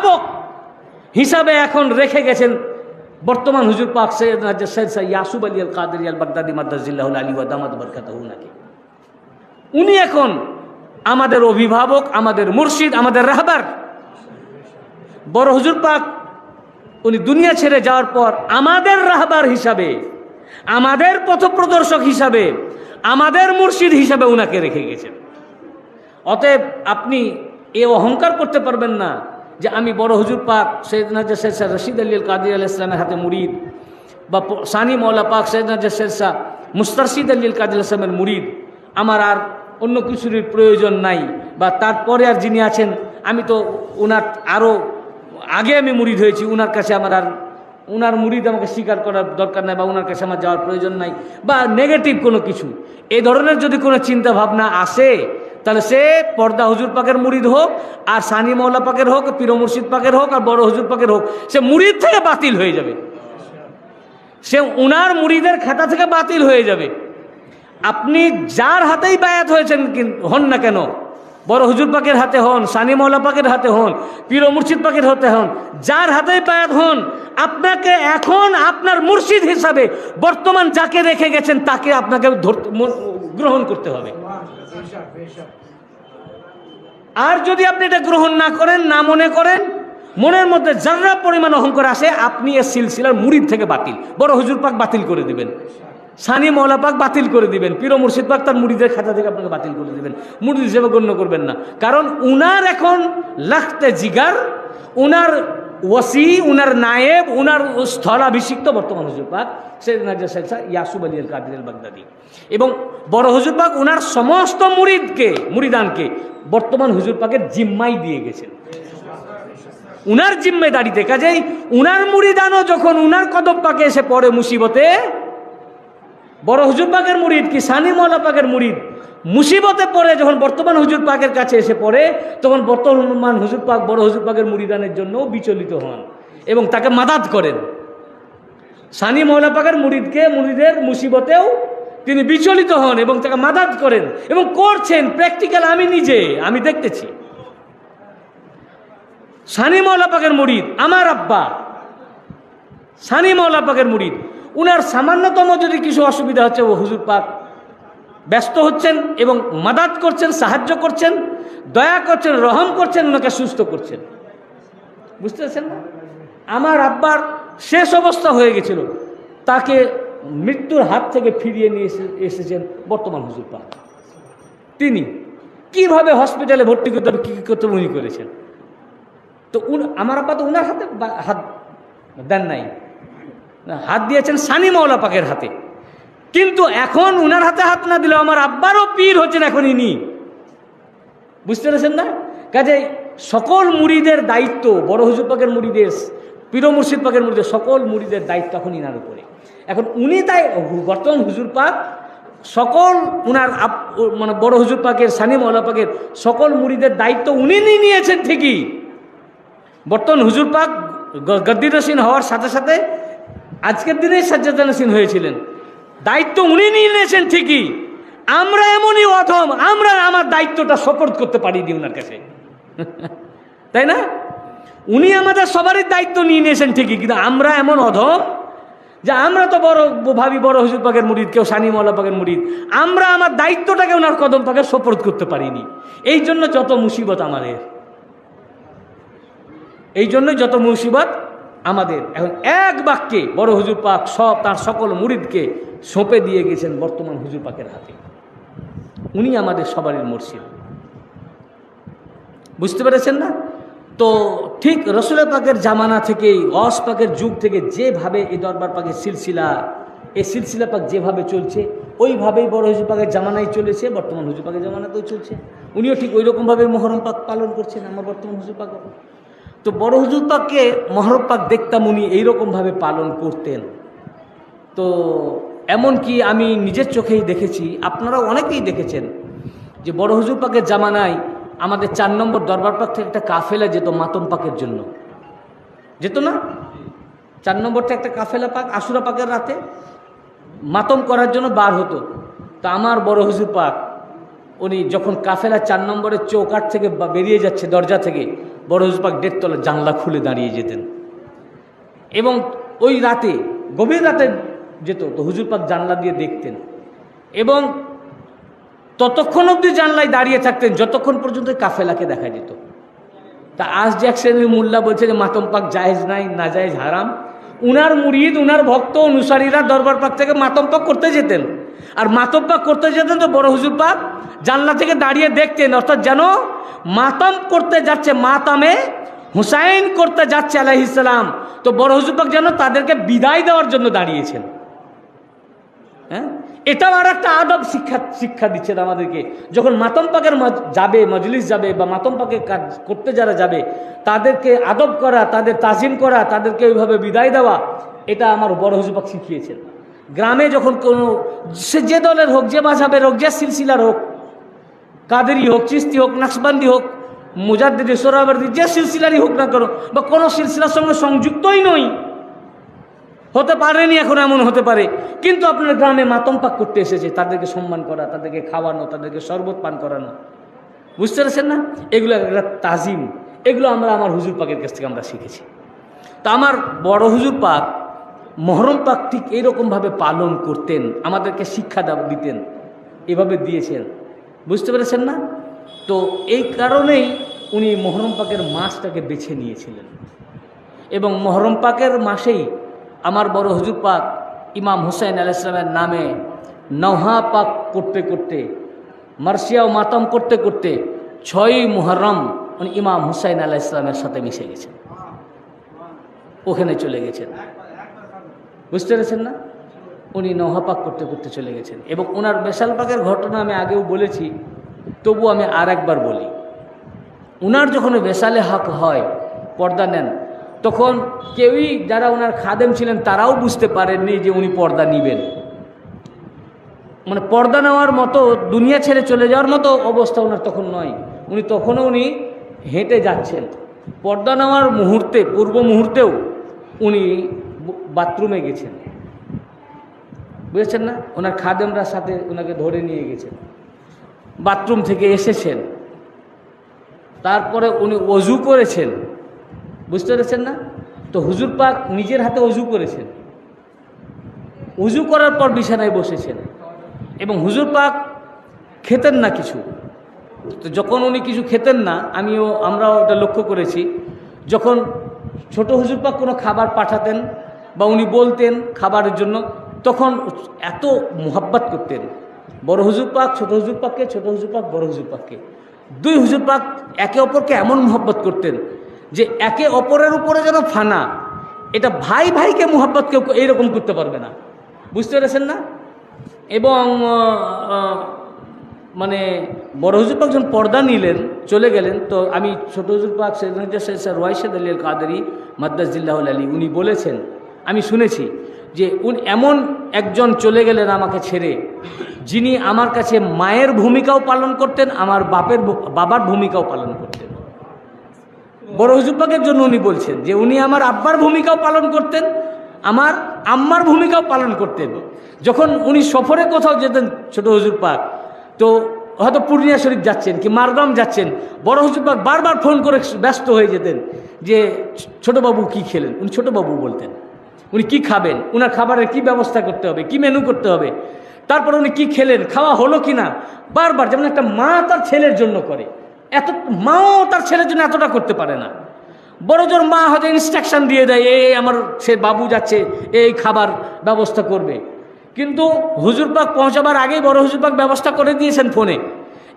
অভিভাবক হিসাবে এখন রেখে গেছেন বর্তমান হুজুর পাক সৈয়দ ইয়াসুব আলী আল কাদেরী আল বাগদাদী মাদ্দাজিল্লাহুল আলী ওয়া দামাত বারকাতুহু নাকি। উনি এখন আমাদের অভিভাবক, আমাদের মুর্শিদ, আমাদের রাহবার। বড় হুজুর পাক উনি দুনিয়া ছেড়ে যাওয়ার পর আমাদের রাহবার হিসাবে, আমাদের পথপ্রদর্শক হিসাবে, আমাদের মুর্শিদ হিসাবে উনাকে রেখে গেছেন। অতএব আপনি এ অহংকার করতে পারবেন না যে আমি বড় হুজুর পাক সৈয়দনা শের শাহ রশিদ আলী আল কাদেরী আলাইহিস সালামের হাতে মুরিদ, বা সানি মৌলা পাক সৈয়দনা শের শাহ মুস্তারশিদ আলী আল কাদেরী আলাইহিস সালামের মুরিদ, আমার আর অন্য কিছুর প্রয়োজন নাই, বা তারপরে আর যিনি আছেন আমি তো ওনার আরও আগে আমি মুরিদ হয়েছি, ওনার কাছে আমার আর ওনার মুরিদ আমাকে স্বীকার করার দরকার নাই, বা ওনার কাছে আমার যাওয়ার প্রয়োজন নাই, বা নেগেটিভ কোনো কিছু, এই ধরনের যদি কোনো চিন্তা ভাবনা আসে, তাহলে সে পর্দা হুজুর পাকের মুরিদ হোক, আর সানি মৌলা পাকের হোক, পীর মুর্শিদ পাকের হোক, আর বড় হুজুর পাকের হোক, সে মুরিদ থেকে বাতিল হয়ে যাবে, সে উনার মুরিদের খাতা থেকে বাতিল হয়ে যাবে। আপনি যার হাতেই বায়াত হয়েছেন হন না কেন, বড় হুজুর পাকের হাতে হন, সানি মৌলা পাকের হাতে হন, পীর মুর্শিদ পাকের হাতে হন, যার হাতেই বায়াত হন, আপনাকে এখন আপনার মুর্শিদ হিসাবে বর্তমান যাকে রেখে গেছেন তাকে আপনাকে গ্রহণ করতে হবে। আর যদি আপনি এটা গ্রহণ না করেন, না মনে করেন, মনের মধ্যে যারা পরিমাণ অহংকার আসে, আপনি এ সিলসিলার মুরিদ থেকে বাতিল। বড় হুজুর পাক বাতিল করে দিবেন, সানি মৌলা পাক বাতিল করে দিবেন, পীর মুর্শিদ পাক তার মুরিদের খাতা থেকে আপনাকে বাতিল করে দিবেন, মুরিদ হিসেবে গণ্য করবেন না। কারণ উনার এখন লাখতে জিগার, উনার ওসি, উনার নায়েব, উনার স্থলাভিষিক্ত বর্তমান হুজুর পাক সৈয়দনা শের শাহ ইয়াসুব আলী আল কাদেরী আল বাগদাদী। এবং বড় হুজুর পাক উনার সমস্ত মুরিদানকে বর্তমান হুজুর পাকের জিম্মাই দিয়ে গেছেন, উনার জিম্মেদারিতে। কাজেই উনার মুরিদানও যখন উনার কদম পাকে এসে পড়ে মুসিবতে, বড় হুজুর পাকের মুরিদ কি সানি মৌলা পাকের মুরিদ মুসিবতে পড়ে যখন বর্তমান হুজুর পাকের কাছে এসে পড়ে, তখন বর্তমান হুজুর পাক বড় হুজুর পাকের মুরিদানের জন্য বিচলিত হন এবং তাকে মাদাদ করেন। সানি মৌলা পাকের মুরিদের মুসিবতেও তিনি বিচলিত হন এবং তাকে মাদাদ করেন, এবং করছেন প্র্যাকটিক্যাল। আমি দেখতেছি সানি মৌলা পাকের মুরিদ, আমার আব্বা সানি মৌলা পাকের মুরিদ, উনার সামান্যতম যদি কিছু অসুবিধা হচ্ছে, ও হুজুর পাক ব্যস্ত হচ্ছেন এবং মাদাদ করছেন, সাহায্য করছেন, দয়া করছেন, রহম করছেন, ওনাকে সুস্থ করছেন। বুঝতে পারছেন না? আমার আব্বার শেষ অবস্থা হয়ে গেছিল, তাকে মৃত্যুর হাত থেকে ফিরিয়ে নিয়ে এসেছেন বর্তমান হুজুর পাক। তিনি কিভাবে হসপিটালে ভর্তি করতে হবে, কী করতে উনি করেছেন। তো আমার আব্বা তো উনার হাতে হাত দেন নাই, হাত দিয়েছেন সানি মৌলা পাকের হাতে। কিন্তু এখন উনার হাতে হাত না দিলেও আমার আব্বারও পীর হচ্ছেন এখন ইনি। বুঝতে পেরেছেন না? কাজে সকল মুরিদের দায়িত্ব, বড় হুজুর পাকের মুরিদের, পীর মুর্শিদ পাকের মুরিদের, সকল মুরিদের দায়িত্ব এখন ইনার উপরে। এখন উনি তাই বর্তমান হুজুর পাক সকল উনার মানে বড় হুজুর পাকের, সানি মৌলা পাকের সকল মুরিদের দায়িত্ব উনি নিয়েছেন ঠিকই। বর্তমান হুজুর পাক গদ্দিনসীন হওয়ার সাথে সাথে আজকের দিনে সাজ্জাদানসীন হয়েছিলেন, দায়িত্ব উনি নিয়েছেন ঠিকই। আমরা এমনই অধম, আমরা আমার দায়িত্বটা সোপর্দ করতে পারিনি উনার কাছে, তাই না? উনি আমাদের সবারই দায়িত্ব নিয়েছেন ঠিকই, কিন্তু আমরা এমন অধম যে আমরা তো ভাবি বড় হুজুর পাকের মুরিদ, কেউ সানি মৌলা পাকের মুরিদ, আমরা আমার দায়িত্বটাকে ওনার কদম পাকে সোপর্দ করতে পারিনি। এই জন্য যত মুসিবত আমাদের, এই জন্যই যত মুসিবত আমাদের। এখন এক বাক্যে বড় হুজুর পাক তার সকল মুরিদকে সঁপে দিয়ে গেছেন বর্তমান হুজুর পাকের হাতে। উনি আমাদের সবারই মুর্শিদ। বুঝতে পেরেছেন না? তো ঠিক রসুল পাকের জামানা থেকেই, গস পাকের যুগ থেকে যেভাবে এই দরবার পাকের সিলসিলা পাক যেভাবে চলছে, ওইভাবেই বড় হুজুর পাকের জামানায় চলেছে, বর্তমান হুজুর পাকের জামানাতেও চলছে। উনিও ঠিক ওই রকমভাবে মহরম পাক পালন করছেন, আমার বর্তমান হুজুর পাক। তো বড় হুজুর পাককে মহরম পাক দেখতাম উনি এইরকমভাবে পালন করতেন। তো এমনকি আমি নিজের চোখেই দেখেছি, আপনারা অনেকেই দেখেছেন, যে বড় হুজুর পাকের জামানায় আমাদের 4 নম্বর দরবার পাক থেকে একটা কাফেলা যেত মাতম পাকের জন্য, যেত না? 4 নম্বরটা একটা কাফেলা পাক আশুরা পাকের রাতে মাতম করার জন্য বার হতো। তা আমার বড় হুজুর পাক উনি যখন কাফেলা 4 নম্বরের চৌকাঠ থেকে বেরিয়ে যাচ্ছে, দরজা থেকে, বড় হুজুর পাক দেড়তলা জানলা খুলে দাঁড়িয়ে যেতেন। এবং ওই রাতে, গভীর রাতে যেত, তো হুজুর পাক জানলা দিয়ে দেখতেন এবং ততক্ষণ অবধি জানলায় দাঁড়িয়ে থাকতেন যতক্ষণ পর্যন্ত কাফেলাকে দেখা যেত। তা আজ যে এক শ্রেণীর মোল্লা বলছে যে মাতম পাক জায়েজ নাই, না জায়েজ হারাম, উনার মুরিদ, উনার ভক্ত অনুসারীরা দরবার পাক থেকে মাতম পাক করতে যেতেন। আর মাতম পাক করতে যেতেন তো বড় হুজুর পাক জানলা থেকে দাঁড়িয়ে দেখতেন, অর্থাৎ যেন মাতম করতে যাচ্ছে, মাতামে হুসাইন করতে যাচ্ছে আলাইহিস সালাম, তো বড় হুজুর পাক যেন তাদেরকে বিদায় দেওয়ার জন্য দাঁড়িয়েছেন। হ্যাঁ, এটাও আর একটা আদব শিক্ষা দিচ্ছেন আমাদেরকে। যখন মাতম পাকের যাবে, মজলিস যাবে বা মাতম পাকের কাজ করতে যারা যাবে তাদেরকে আদব করা, তাদের তাজিম করা, তাদেরকে ওইভাবে বিদায় দেওয়া, এটা আমার বড় হুজুর পাক শিখিয়েছেন। গ্রামে যখন কোনো, সে যে দলের হোক, যে মাযহাবের হোক, যে সিলসিলার হোক, কাদেরি হোক, চিস্তি হোক, নাকশবন্দি হোক, মুজাদ্দিদি, সোহরাওয়ার্দী, যে সিলসিলারই হোক না কেন, বা কোনো সিলসিলার সঙ্গে সংযুক্তই নই, হতে পারেনি, এখন এমন হতে পারে, কিন্তু আপনার গ্রামে মাতম পাক করতে এসেছে, তাদেরকে সম্মান করা, তাদেরকে খাওয়ানো, তাদেরকে শরবত পান করানো, বুঝতে পারছেন না? এগুলো একটা তাজিম, এগুলো আমরা আমার হুজুর পাকের কাছ থেকে আমরা শিখেছি। তা আমার বড় হুজুর পাক মহরম পাক ঠিক এইরকমভাবে পালন করতেন, আমাদেরকে শিক্ষা দিতেন, এভাবে দিয়েছেন, বুঝতে পেরেছেন না? তো এই কারণেই উনি মহরম পাকের মাসটাকে বেছে নিয়েছিলেন এবং মহরম পাকের মাসেই আমার বড় হুজুর পাক ইমাম হুসাইন আলাইহিস সালামের নামে নওহা পাক করতে করতে, মার্সিয়া ও মাতম করতে করতে 6ই মুহররম উনি ইমাম হুসাইন আলাইহিস সালামের সাথে মিশে গেছেন, ওখানে চলে গেছেন, বুঝতে পেরেছেন না? উনি নওহা পাক করতে করতে চলে গেছেন। এবং ওনার বেশাল পাকের ঘটনা আমি আগেও বলেছি, তবু আমি আর একবার বলি। উনার যখন বেশালে হক হয়, পর্দা নেন, তখন কেউই, যারা ওনার খাদেম ছিলেন তারাও বুঝতে পারেননি যে উনি পর্দা নিবেন। মানে পর্দা নেওয়ার মতো, দুনিয়া ছেড়ে চলে যাওয়ার মতো অবস্থা ওনার তখন নয়। উনি হেঁটে যাচ্ছেন। পর্দা নেওয়ার মুহূর্তে, পূর্ব মুহূর্তেও উনি বাথরুমে গেছেন, বুঝেছেন না? ওনার খাদেমরা সাথে ওনাকে ধরে নিয়ে গেছেন, বাথরুম থেকে এসেছেন, তারপরে উনি ওযু করেছেন, বুঝতে পেরেছেন না? তো হুজুর পাক নিজের হাতে ওযু করেছেন, ওযু করার পর বিছানায় বসেছেন এবং হুজুর পাক খেতেন না কিছু। তো যখন উনি কিছু খেতেন না, আমরাও ওটা লক্ষ্য করেছি, যখন ছোট হুজুর পাক কোনো খাবার পাঠাতেন বা উনি বলতেন খাবারের জন্য, তখন এত মুহাব্বত করতেন বড় হুজুর পাক ছোট হুজুর পাককে, ছোট হুজুর পাক বড় হুজুর পাককে। দুই হুজুর পাক একে অপরকে এমন মুহাব্বত করতেন যে একে অপরের উপরে যেন ফানা। এটা ভাই ভাইকে মুহাব্বত কেউ এইরকম করতে পারবে না, বুঝতে পেরেছেন না? এবং মানে বড় হুজুর পাক যখন পর্দা নিলেন, চলে গেলেন, তো আমি ছোট হুজুর পাক রোয়াইশেদ আলী আল কাদেরী মাদ্দাজিল্লাহুল আলী, উনি বলেছেন, আমি শুনেছি যে উনি এমন একজন চলে গেলেন আমাকে ছেড়ে, যিনি আমার কাছে মায়ের ভূমিকাও পালন করতেন, আমার বাবার ভূমিকাও পালন করতেন। বড় হুজুর পাকের জন্য উনি বলছেন যে উনি আমার আব্বার ভূমিকাও পালন করতেন, আমার আম্মার ভূমিকাও পালন করতেন। যখন উনি সফরে কোথাও যেতেন ছোট হুজুর পাক, তো হয়তো পূর্ণিয়া শরীফ যাচ্ছেন কি মারগাম যাচ্ছেন, বড় হুজুর পাক বারবার ফোন করে ব্যস্ত হয়ে যেতেন যে ছোটবাবু কি খেলেন, উনি ছোটবাবু বলতেন, উনি কি খাবেন, উনার খাবারের কি ব্যবস্থা করতে হবে, কি মেনু করতে হবে, তারপর উনি কি খেলেন, খাওয়া হলো কি না, বারবার, যেমন একটা মা তার ছেলের জন্য করে, মাও তার ছেলের জন্য এতটা করতে পারে না। বড় জোর মা হয়তো ইনস্ট্রাকশন দিয়ে দেয়, আমার সে বাবু যাচ্ছে, এই খাবার ব্যবস্থা করবে, কিন্তু হুজুর পাক পৌঁছাবার আগেই বড় হুজুর পাক ব্যবস্থা করে দিয়েছেন ফোনে,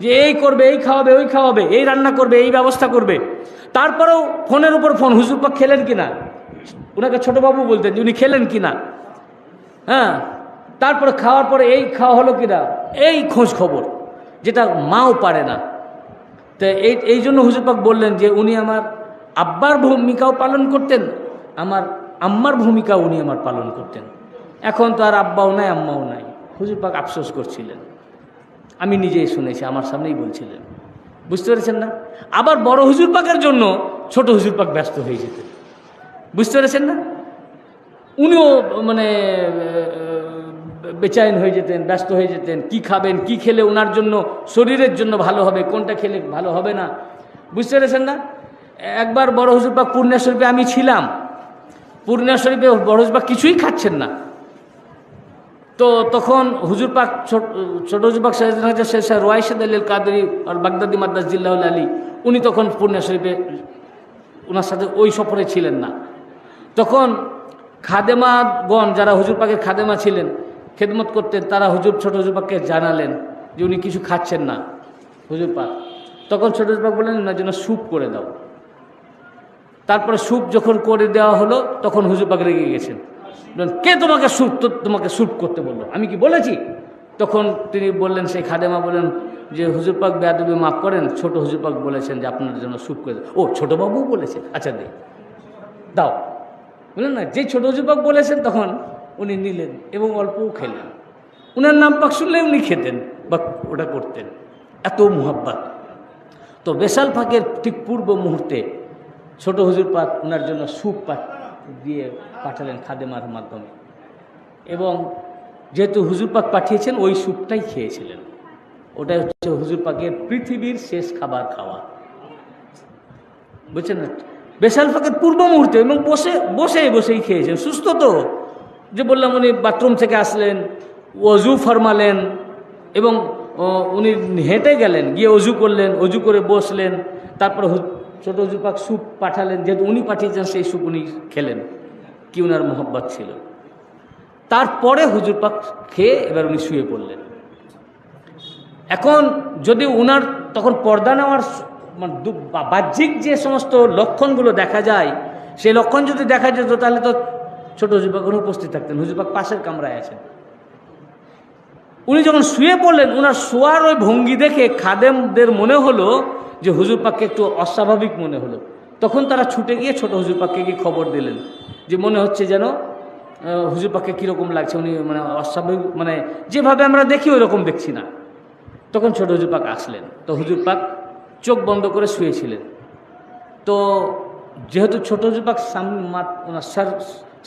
যে এই করবে, এই খাওয়াবে, ওই খাওয়াবে, এই রান্না করবে, এই ব্যবস্থা করবে। তারপরেও ফোনের উপর ফোন, হুজুর পাক খেলেন কিনা, ওনাকে ছোটবাবু বলতেন যে উনি খেলেন কিনা, হ্যাঁ, তারপরে খাওয়ার পরে এই খাওয়া হলো কিনা, এই খোঁজ খবর, যেটা মাও পারে না। তো এই জন্য হুজুর পাক বললেন যে উনি আমার আব্বার ভূমিকাও পালন করতেন, আমার আম্মার ভূমিকাও উনি আমার পালন করতেন। এখন তো আর আব্বাও নাই, আম্মাও নাই। হুজুর পাক আফসোস করছিলেন, আমি নিজেই শুনেছি, আমার সামনেই বলছিলেন, বুঝতে পেরেছেন না? আবার বড় হুজুর পাকের জন্য ছোট হুজুর পাক ব্যস্ত হয়ে যেতেন, বুঝতে পেরেছেন না? উনিও মানে বেচাইন হয়ে যেতেন, ব্যস্ত হয়ে যেতেন, কি খাবেন, কি খেলে ওনার জন্য, শরীরের জন্য ভালো হবে, কোনটা খেলে ভালো হবে না, বুঝতে পেরেছেন না? একবার বড় হুজুর পাক পূর্ণিয়া শরীফে আমি ছিলাম, পূর্ণিয়া শরীফে বড় হুজুর পাক কিছুই খাচ্ছেন না। তো তখন হুজুর পাক ছোট হুজুর পাক শেখ রোয়াইশাদ আলী কাদরি আর বাগদাদি মাদ্রাস জিল্লাহুল আলী, উনি তখন পূর্ণিয়া শরীফে ওনার সাথে ওই সফরে ছিলেন না। তখন খাদেমাগণ যারা হুজুর পাকের খাদেমা ছিলেন, খেদমত করতেন, তারা ছোট হুজুর পাককে জানালেন যে উনি কিছু খাচ্ছেন না হুজুর পাক। তখন ছোট হুজুর পাক বললেন ওনার জন্য স্যুপ করে দাও। তারপরে স্যুপ যখন করে দেওয়া হলো তখন হুজুর পাক রেগে গেছেন, কে তোমাকে স্যুপ করতে বললো, আমি কি বলেছি? তখন তিনি বললেন, সেই খাদেমা বলেন যে হুজুর পাক বেয়াদবি মাফ করেন, ছোট হুজুর পাক বলেছেন যে আপনার জন্য স্যুপ করে দাও। ও ছোটবাবু বলেছে, আচ্ছা দাও। বুঝলেন না, যে ছোট হুজুর পাক বলেছেন তখন উনি নিলেন এবং অল্পও খেলেন। উনার নাম পাক শুনলে উনি খেতেন বা ওটা করতেন, এত মুহাব্বত। তো বেশাল ফাঁকের ঠিক পূর্ব মুহূর্তে ছোট হুজুর পাক ওনার জন্য স্যুপ দিয়ে পাঠালেন খাদেমার মাধ্যমে, এবং যেহেতু হুজুর পাক পাঠিয়েছেন ওই স্যুপটাই খেয়েছিলেন। ওটাই হচ্ছে হুজুর পাকের পৃথিবীর শেষ খাবার খাওয়া, বুঝছেন না? বেশাল ফাঁকের পূর্ব মুহূর্তে, এবং বসেই খেয়েছেন। সুস্থ তো, যে বললাম উনি বাথরুম থেকে আসলেন, অজু ফরমালেন, এবং উনি হেঁটে গেলেন, গিয়ে অজু করলেন, অজু করে বসলেন, তারপরে ছোট হুজুর পাক স্যুপ পাঠালেন, যেহেতু উনি পাঠিয়েছেন সেই স্যুপ উনি খেলেন, কি উনার মোহব্বত ছিল। তারপরে হুজুর পাক খেয়ে এবার উনি শুয়ে পড়লেন। এখন যদি উনার তখন পর্দা নেওয়ার বাহ্যিক যে সমস্ত লক্ষণগুলো দেখা যায়, সেই লক্ষণ যদি দেখা যেত তাহলে তো ছোট হুজুর পাক উপস্থিত থাকতেন। হুজুর পাক পাশের কামরায় আছেন। উনি যখন শুয়ে পড়লেন, উনার শোয়ার ওই ভঙ্গি দেখে খাদেমদের মনে হলো যে হুজুর পাককে একটু অস্বাভাবিক মনে হলো। তখন তারা ছুটে গিয়ে ছোট হুজুর পাককে গিয়ে খবর দিলেন যে মনে হচ্ছে যেন হুজুর পাককে কীরকম লাগছে, উনি মানে অস্বাভাবিক, মানে যেভাবে আমরা দেখি ওই রকম দেখছি না। তখন ছোট হুজুর পাক আসলেন। তো হুজুর পাক চোখ বন্ধ করে শুয়েছিলেন। তো যেহেতু ছোট হুজুর পাক ওনার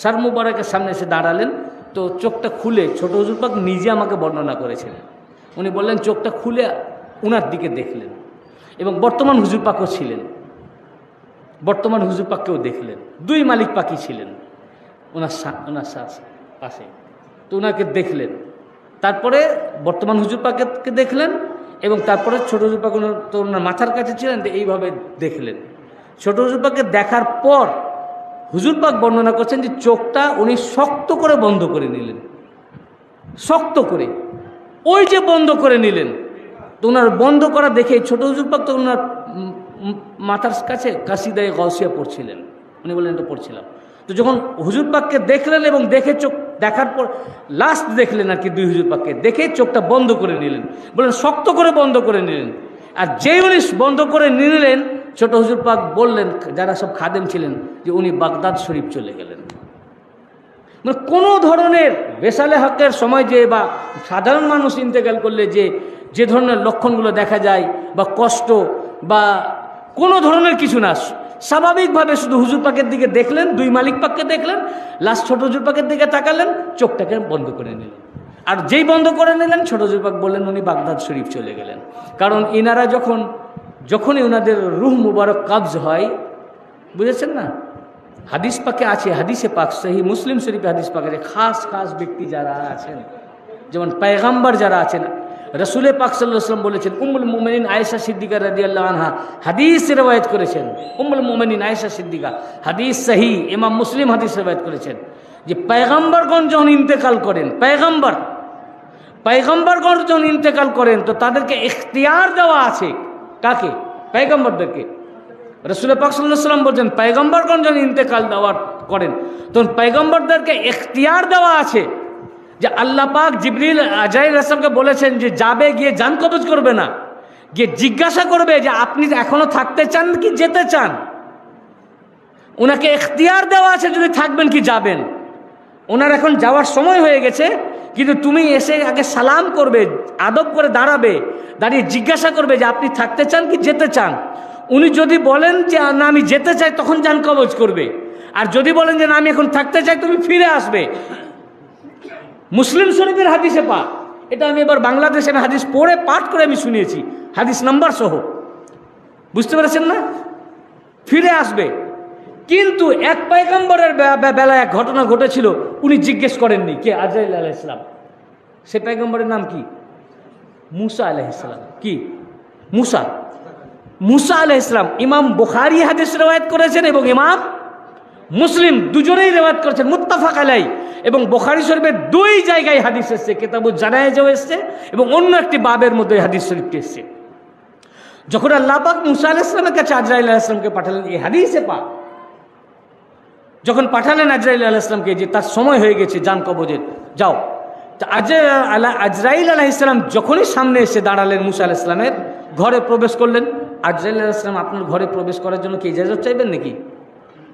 সার মুবারকের সামনে এসে দাঁড়ালেন, তো চোখটা খুলে ছোট হুজুর পাক নিজে আমাকে বর্ণনা করেছিলেন। উনি বললেন চোখটা খুলে উনার দিকে দেখলেন, এবং বর্তমান হুজুর পাকও ছিলেন, বর্তমান হুজুর পাককেও দেখলেন। দুই মালিক পাকি ছিলেন ওনার পাশে। তো ওনাকে দেখলেন, তারপরে বর্তমান হুজুর পাককে দেখলেন, এবং তারপরে ছোট হুজুর পাক তো ওনার মাথার কাছে ছিলেন, এইভাবে দেখলেন। ছোট হুজুর পাককে দেখার পর হুজুর পাক বর্ণনা করছেন যে চোখটা উনি শক্ত করে বন্ধ করে নিলেন, শক্ত করে, ওই যে বন্ধ করে নিলেন। তো ওনার বন্ধ করা দেখে ছোট হুজুর পাক তো ওনার মাথার কাছে কাসিদায়ে গাউসিয়া পড়ছিলেন। উনি বললেন এটা পড়ছিলাম। তো যখন হুজুর পাককে দেখলেন এবং দেখে চোখ দেখার পর লাস্ট দেখলেন আর কি, দুই হুজুর পাককে দেখে চোখটা বন্ধ করে নিলেন, বললেন শক্ত করে বন্ধ করে নিলেন। আর যেই উনি বন্ধ করে নিলেন, ছোট হুজুর পাক বললেন, যারা সব খাদেম ছিলেন, যে উনি বাগদাদ শরীফ চলে গেলেন। মানে কোনো ধরনের বেসালে হকের সময় যে বা সাধারণ মানুষ ইন্তেকাল করলে যে ধরনের লক্ষণগুলো দেখা যায়, বা কষ্ট বা কোনো ধরনের কিছু না, স্বাভাবিকভাবে শুধু হুজুর পাকের দিকে দেখলেন, দুই মালিক পাককে দেখলেন, লাস্ট ছোট হুজুর পাকের দিকে তাকালেন, চোখটাকে বন্ধ করে নিলেন। আর যেই বন্ধ করে নিলেন, ছোট হুজুর পাক বললেন উনি বাগদাদ শরীফ চলে গেলেন। কারণ ইনারা যখনই ওনাদের রূহ মুবারক কাবজ হয়, বুঝেছেন না, হাদিস পাকে আছে, হাদিসে পাক সহি মুসলিম শরীফে হাদিস পাকে আছে, খাস ব্যক্তি যারা আছেন, যেমন পয়গম্বর যারা আছেন, রসুলে পাক সাল্লাল্লাহু আলাইহি ওয়াসাল্লাম বলেছেন, উম্মুল মুমিনিন আয়েশা সিদ্দিকা রাদিয়াল্লাহু আনহা হাদিস রওয়ায়াত করেছেন, উম্মুল মুমিনিন আয়েশা সিদ্দিকা, হাদিস সহি, ইমাম মুসলিম হাদিস রওয়ায়াত করেছেন যে পয়গম্বরগণ যখন ইন্তেকাল করেন, পয়গম্বরগণ যখন ইন্তেকাল করেন, তো তাদেরকে ইখতিয়ার দেওয়া আছে। কাকে? পয়গম্বরদেরকে। রসুল পাক সাল্লাল্লাহু আলাইহি ওয়াসাল্লাম বলছেন পয়গম্বরগণ যখন ইন্তেকাল করেন, তখন পয়গম্বরদেরকে ইখতিয়ার দেওয়া আছে যে আল্লাহ পাক জিবরিল আজরাইল রাসূলকে বলেছেন যে যাবে, গিয়ে জান কবজ করবে না, গিয়ে জিজ্ঞাসা করবে যে আপনি এখনো থাকতে চান কি যেতে চান। ওনাকে ইখতিয়ার দেওয়া আছে যদি থাকবেন কি যাবেন। ওনার এখন যাওয়ার সময় হয়ে গেছে, কিন্তু তুমি এসে আগে সালাম করবে, আদব করে দাঁড়িয়ে জিজ্ঞাসা করবে যে আপনি থাকতে চান কি যেতে চান। উনি যদি বলেন যে না আমি যেতে চাই, তখন জান কবজ করবে। আর যদি বলেন যে না আমি এখন থাকতে চাই, তুমি ফিরে আসবে। মুসলিম শরীফের হাদিসে পাক, এটা আমি এবার বাংলাদেশের হাদিস পড়ে পাঠ করে আমি শুনিয়েছি, হাদিস নাম্বার সহ। বুঝতে পেরেছেন না? ফিরে আসবে। কিন্তু এক পয়গম্বরের বেলায় এক ঘটনা ঘটেছিল, উনি জিজ্ঞেস করেননি কে? আজরাইল আলাইহিস সালাম। সে পয়গম্বরের নাম কি? মুসা আলাইহিস সালাম। কি? মুসা আলাইহিস সালাম। ইমাম বুখারী হাদিস রওয়ায়াত করেছেন এবং ইমাম মুসলিম দুজনেই রওয়ায়াত করেছেন, মুত্তাফাক আলাই। এবং বুখারী শরীফের 2 জায়গায় হাদিস এসেছে, কিতাবুজ জানায়েজও এসেছে এবং অন্য একটি বাবের মধ্যে হাদিস শরীফটি এসেছে। যখন আল্লাহ পাক মুসা আলাইহিস সালামের কাছে আজরাইল আলাইহিস সালামকে পাঠালেন, এই হাদিসে পাক যখন পাঠালেন আজরাইল আলাইহিস সালামকে যে তার সময় হয়ে গেছে জান কবজের, যাও। আজরাইল আলাইহিস সালাম যখনই সামনে এসে দাঁড়ালেন মুসা আলাইহিস সালামের ঘরে প্রবেশ করলেন, আজরাইল আলাইহিস সালাম আপনার ঘরে প্রবেশ করার জন্য কি ইজাজত চাইবেন নাকি?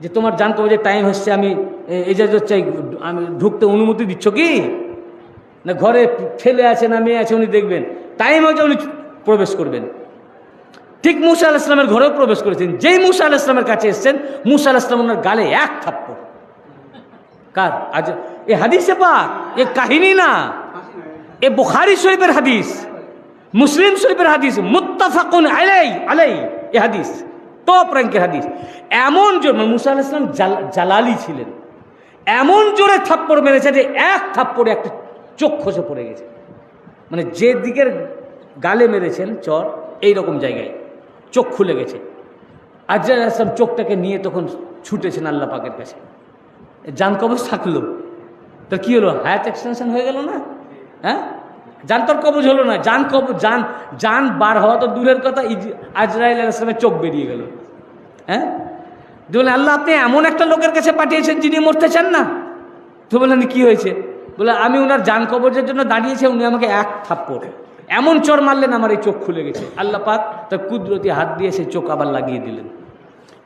যে তোমার জান কবজের টাইম হচ্ছে, আমি ইজাজত চাই, আমি ঢুকতে অনুমতি দিচ্ছ কি? না ঘরে ছেলে আছে না মেয়ে আছে উনি দেখবেন, টাইম হয়েছে উনি প্রবেশ করবেন। ঠিক মুসা আলাইহিস সালামের ঘরেও প্রবেশ করেছেন। যেই মুসা আলাইহিস সালামের কাছে এসেছেন, মুসা আলাইহিস সালাম ওনার গালে এক থাপ্পড়। কার? আজ এ হাদিসে পাক, এ কাহিনী না, এ বুখারী শরীফের হাদিস, মুসলিম শরীফের হাদিস, মুত্তাফাকুন আলাই এ হাদিস, টপ র্যাঙ্কের হাদিস। এমন জোর, মুসা আলাইহিস সালাম জালালি ছিলেন, এমন জোরে থাপ্পড় মেরেছে যে এক থাপ্পড়ে একটা চোখ খসে পড়ে গেছে। মানে যে দিকের গালে মেরেছেন চর, এইরকম জায়গায় চোখ খুলে গেছে। আজরাইল আলাইহিস সালাম চোখটাকে নিয়ে তখন ছুটেছেন আল্লাহ পাকের কাছে। জান কবজ থাকলো, তো কি হলো? হায়াত এক্সটেনশন হয়ে গেল না? হ্যাঁ, জান তোর কবজ হলো না, জান বার হওয়া তো দূরের কথা, আজরাইল আলাইহিস সালামের চোখ বেরিয়ে গেল। হ্যাঁ, বলে আল্লাহ আপনি এমন একটা লোকের কাছে পাঠিয়েছেন যিনি মরতে চান না। তো বললেন কি হয়েছে? বলে আমি ওনার জান কবজের জন্য দাঁড়িয়েছি, উনি আমাকে এক থাপ্পড় এমন চর মারলেন আমার এই চোখ খুলে গেছে। আল্লাহ পাক তার কুদরতি হাত দিয়ে সে চোখ আবার লাগিয়ে দিলেন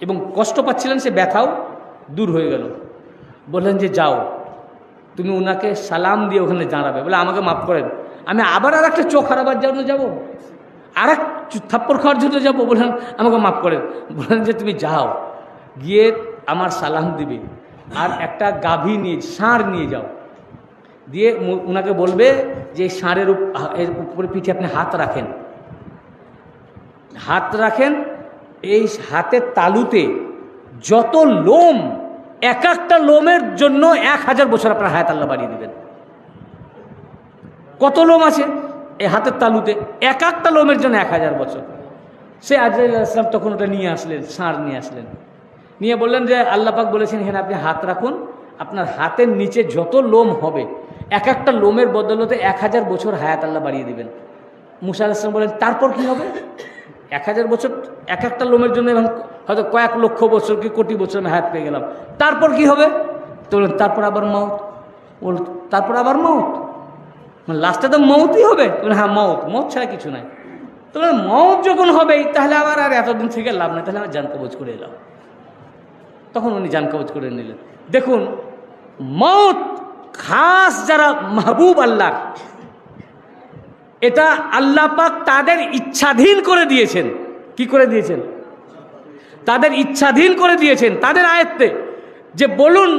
এবং কষ্ট পাচ্ছিলেন, সে ব্যথাও দূর হয়ে গেল। বললেন যে যাও তুমি ওনাকে সালাম দিয়ে ওখানে দাঁড়াবে। বলে আমাকে মাফ করেন, আমি আবার আর একটা চোখ হারাবার জন্য যাবো, আর এক থাপ্পড় খাওয়ার জন্য যাবো? বললেন আমাকে মাফ করেন। বললেন যে তুমি যাও, গিয়ে আমার সালাম দিবে আর একটা গাভী নিয়ে, ষাঁড় নিয়ে যাও, দিয়ে ওনাকে বলবে যে ষাঁড়ের উপরে পিঠে আপনি হাত রাখেন, এই হাতের তালুতে যত লোম, এক একটা লোমের জন্য 1000 বছর আপনার হায়াত আল্লাহ বাড়িয়ে দিবেন। কত লোম আছে এই হাতের তালুতে? এক একটা লোমের জন্য 1000 বছর। সে আজরাইল আলাইহিস সালাম তখন ওটা নিয়ে আসলেন, ষাঁড় নিয়ে আসলেন, নিয়ে বললেন যে আল্লাহ পাক বলেছেন এখানে আপনি হাত রাখুন, আপনার হাতের নিচে যত লোম হবে এক একটা লোমের বদলতে 1000 বছর হায়াত আল্লাহ বাড়িয়ে দিবেন। মুসা আলাইহিস সালাম বলেন তারপর কি হবে? 1000 বছর এক একটা লোমের জন্য হয়তো কয়েক লক্ষ বছর কি কোটি বছর আমি হায়াত পেয়ে গেলাম, তারপর কি হবে? তো বলেন তারপর আবার মউত। বল তারপর আবার মউত, মানে লাস্টে তো মউতই হবে। হ্যাঁ মউত ছাড়া কিছু নাই। তো মউত যখন হবেই তাহলে আবার আর এতদিন থেকে লাভ নেই, তাহলে আমার জান কবজ করে এলাম। তখন উনি জান কবজ করে নিলেন। দেখুন মউত খাস যারা মাহবুব আল্লাহ, এটা আল্লাহ পাক তাদের ইচ্ছাধীন করে দিয়েছেন। কি করে দিয়েছেন? তাদের ইচ্ছাধীন করে দিয়েছেন, তাদের আয়ত্তে। যে বলুন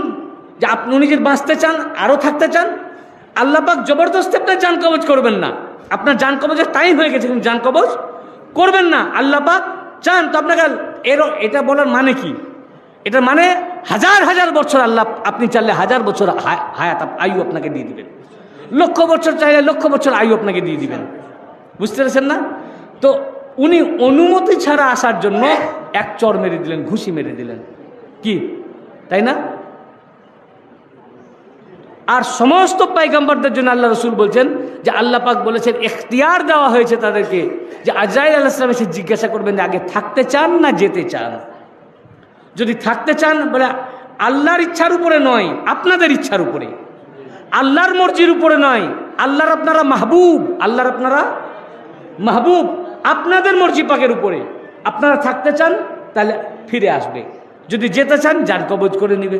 যে আপনি উনি যদি বাঁচতে চান, আরও থাকতে চান, আল্লাহ পাক জবরদস্তি আপনার জান কবজ করবেন না। আপনার জান কবজের টাইম হয়ে গেছে, কিন্তু জান কবজ করবেন না। আল্লাহ পাক চান তো আপনাকে এটা বলার মানে কি? এটা মানে 1000 বছর আল্লাহ আপনি চাইলে 1000 বছর হায়াত আয়ু আপনাকে দিয়ে দিবেন, লক্ষ বছর চাইলে লক্ষ বছর আয়ু আপনাকে দিয়ে দিবেন। বুঝতে পেরেছেন না? তো উনি অনুমতি ছাড়া আসার জন্য এক চর মেরে দিলেন, ঘুষি মেরে দিলেন, কি তাই না? আর সমস্ত পয়গম্বরদের জন্য আল্লাহ রসুল বলছেন যে আল্লাহ পাক বলেছেন এখতিয়ার দেওয়া হয়েছে তাদেরকে, যে আজরাইল আলাইহিস সালাম এসে জিজ্ঞাসা করবেন যে আগে থাকতে চান না যেতে চান। যদি থাকতে চান বলে আল্লাহর ইচ্ছার উপরে নয়, আপনাদের ইচ্ছার উপরে, আল্লাহর মর্জির উপরে নয়। আল্লাহর আপনারা মাহবুব, আল্লাহর আপনারা মাহবুব, আপনাদের মর্জি পাকের উপরে। আপনারা থাকতে চান তাহলে ফিরে আসবে, যদি যেতে চান জান কবজ করে নেবে।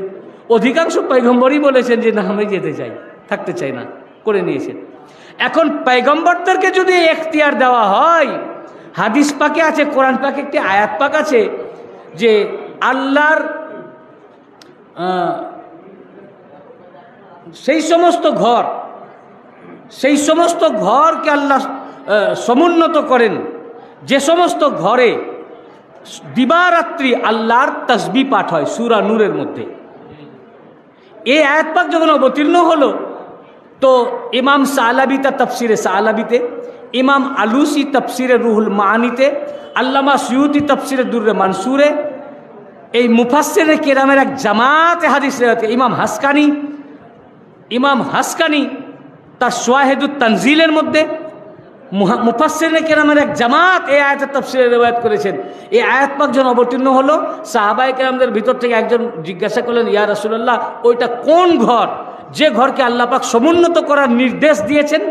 অধিকাংশ পয়গম্বরই বলেছেন যে না আমি যেতে চাই, থাকতে চাই না, করে নিয়েছেন। এখন পয়গম্বরদেরকে যদি এখতিয়ার দেওয়া হয়, হাদিস পাকে আছে, কোরআন পাকে একটি আয়াত পাক আছে যে আল্লাহর সেই সমস্ত ঘরকে আল্লাহ সমুন্নত করেন যে সমস্ত ঘরে দিবারাত্রি আল্লাহর তাসবিহ পাঠ হয় সূরা নূরের মধ্যে। এই আয়াত পাক যখন অবতীর্ণ হলো তো ইমাম সালাবি তার তাফসিরে সালাবিতে, ইমাম আলুসি তাফসিরে রুহুল মাআনিতে, আল্লামা সুয়ুতি তাফসিরে দুররে মানসুরে, এই মুফাসসিরে কেরামের এক জামাতে হাদিস রেওয়ায়েত, ইমাম হাসকানি তার শাওয়াহিদুত তানজিলের মধ্যে, মুফাসসিরে কেরামের এক জামাত এই আয়াতের তাফসিরে রেওয়ায়েত করেছেন। এই আয়াত পাক যখন অবতীর্ণ হলো, সাহাবায়ে কেরামদের ভিতর থেকে একজন জিজ্ঞাসা করলেন, ইয়া রাসূলুল্লাহ, ওইটা কোন ঘর যে ঘরকে আল্লাহ পাক সমুন্নত করার নির্দেশ দিয়েছেন?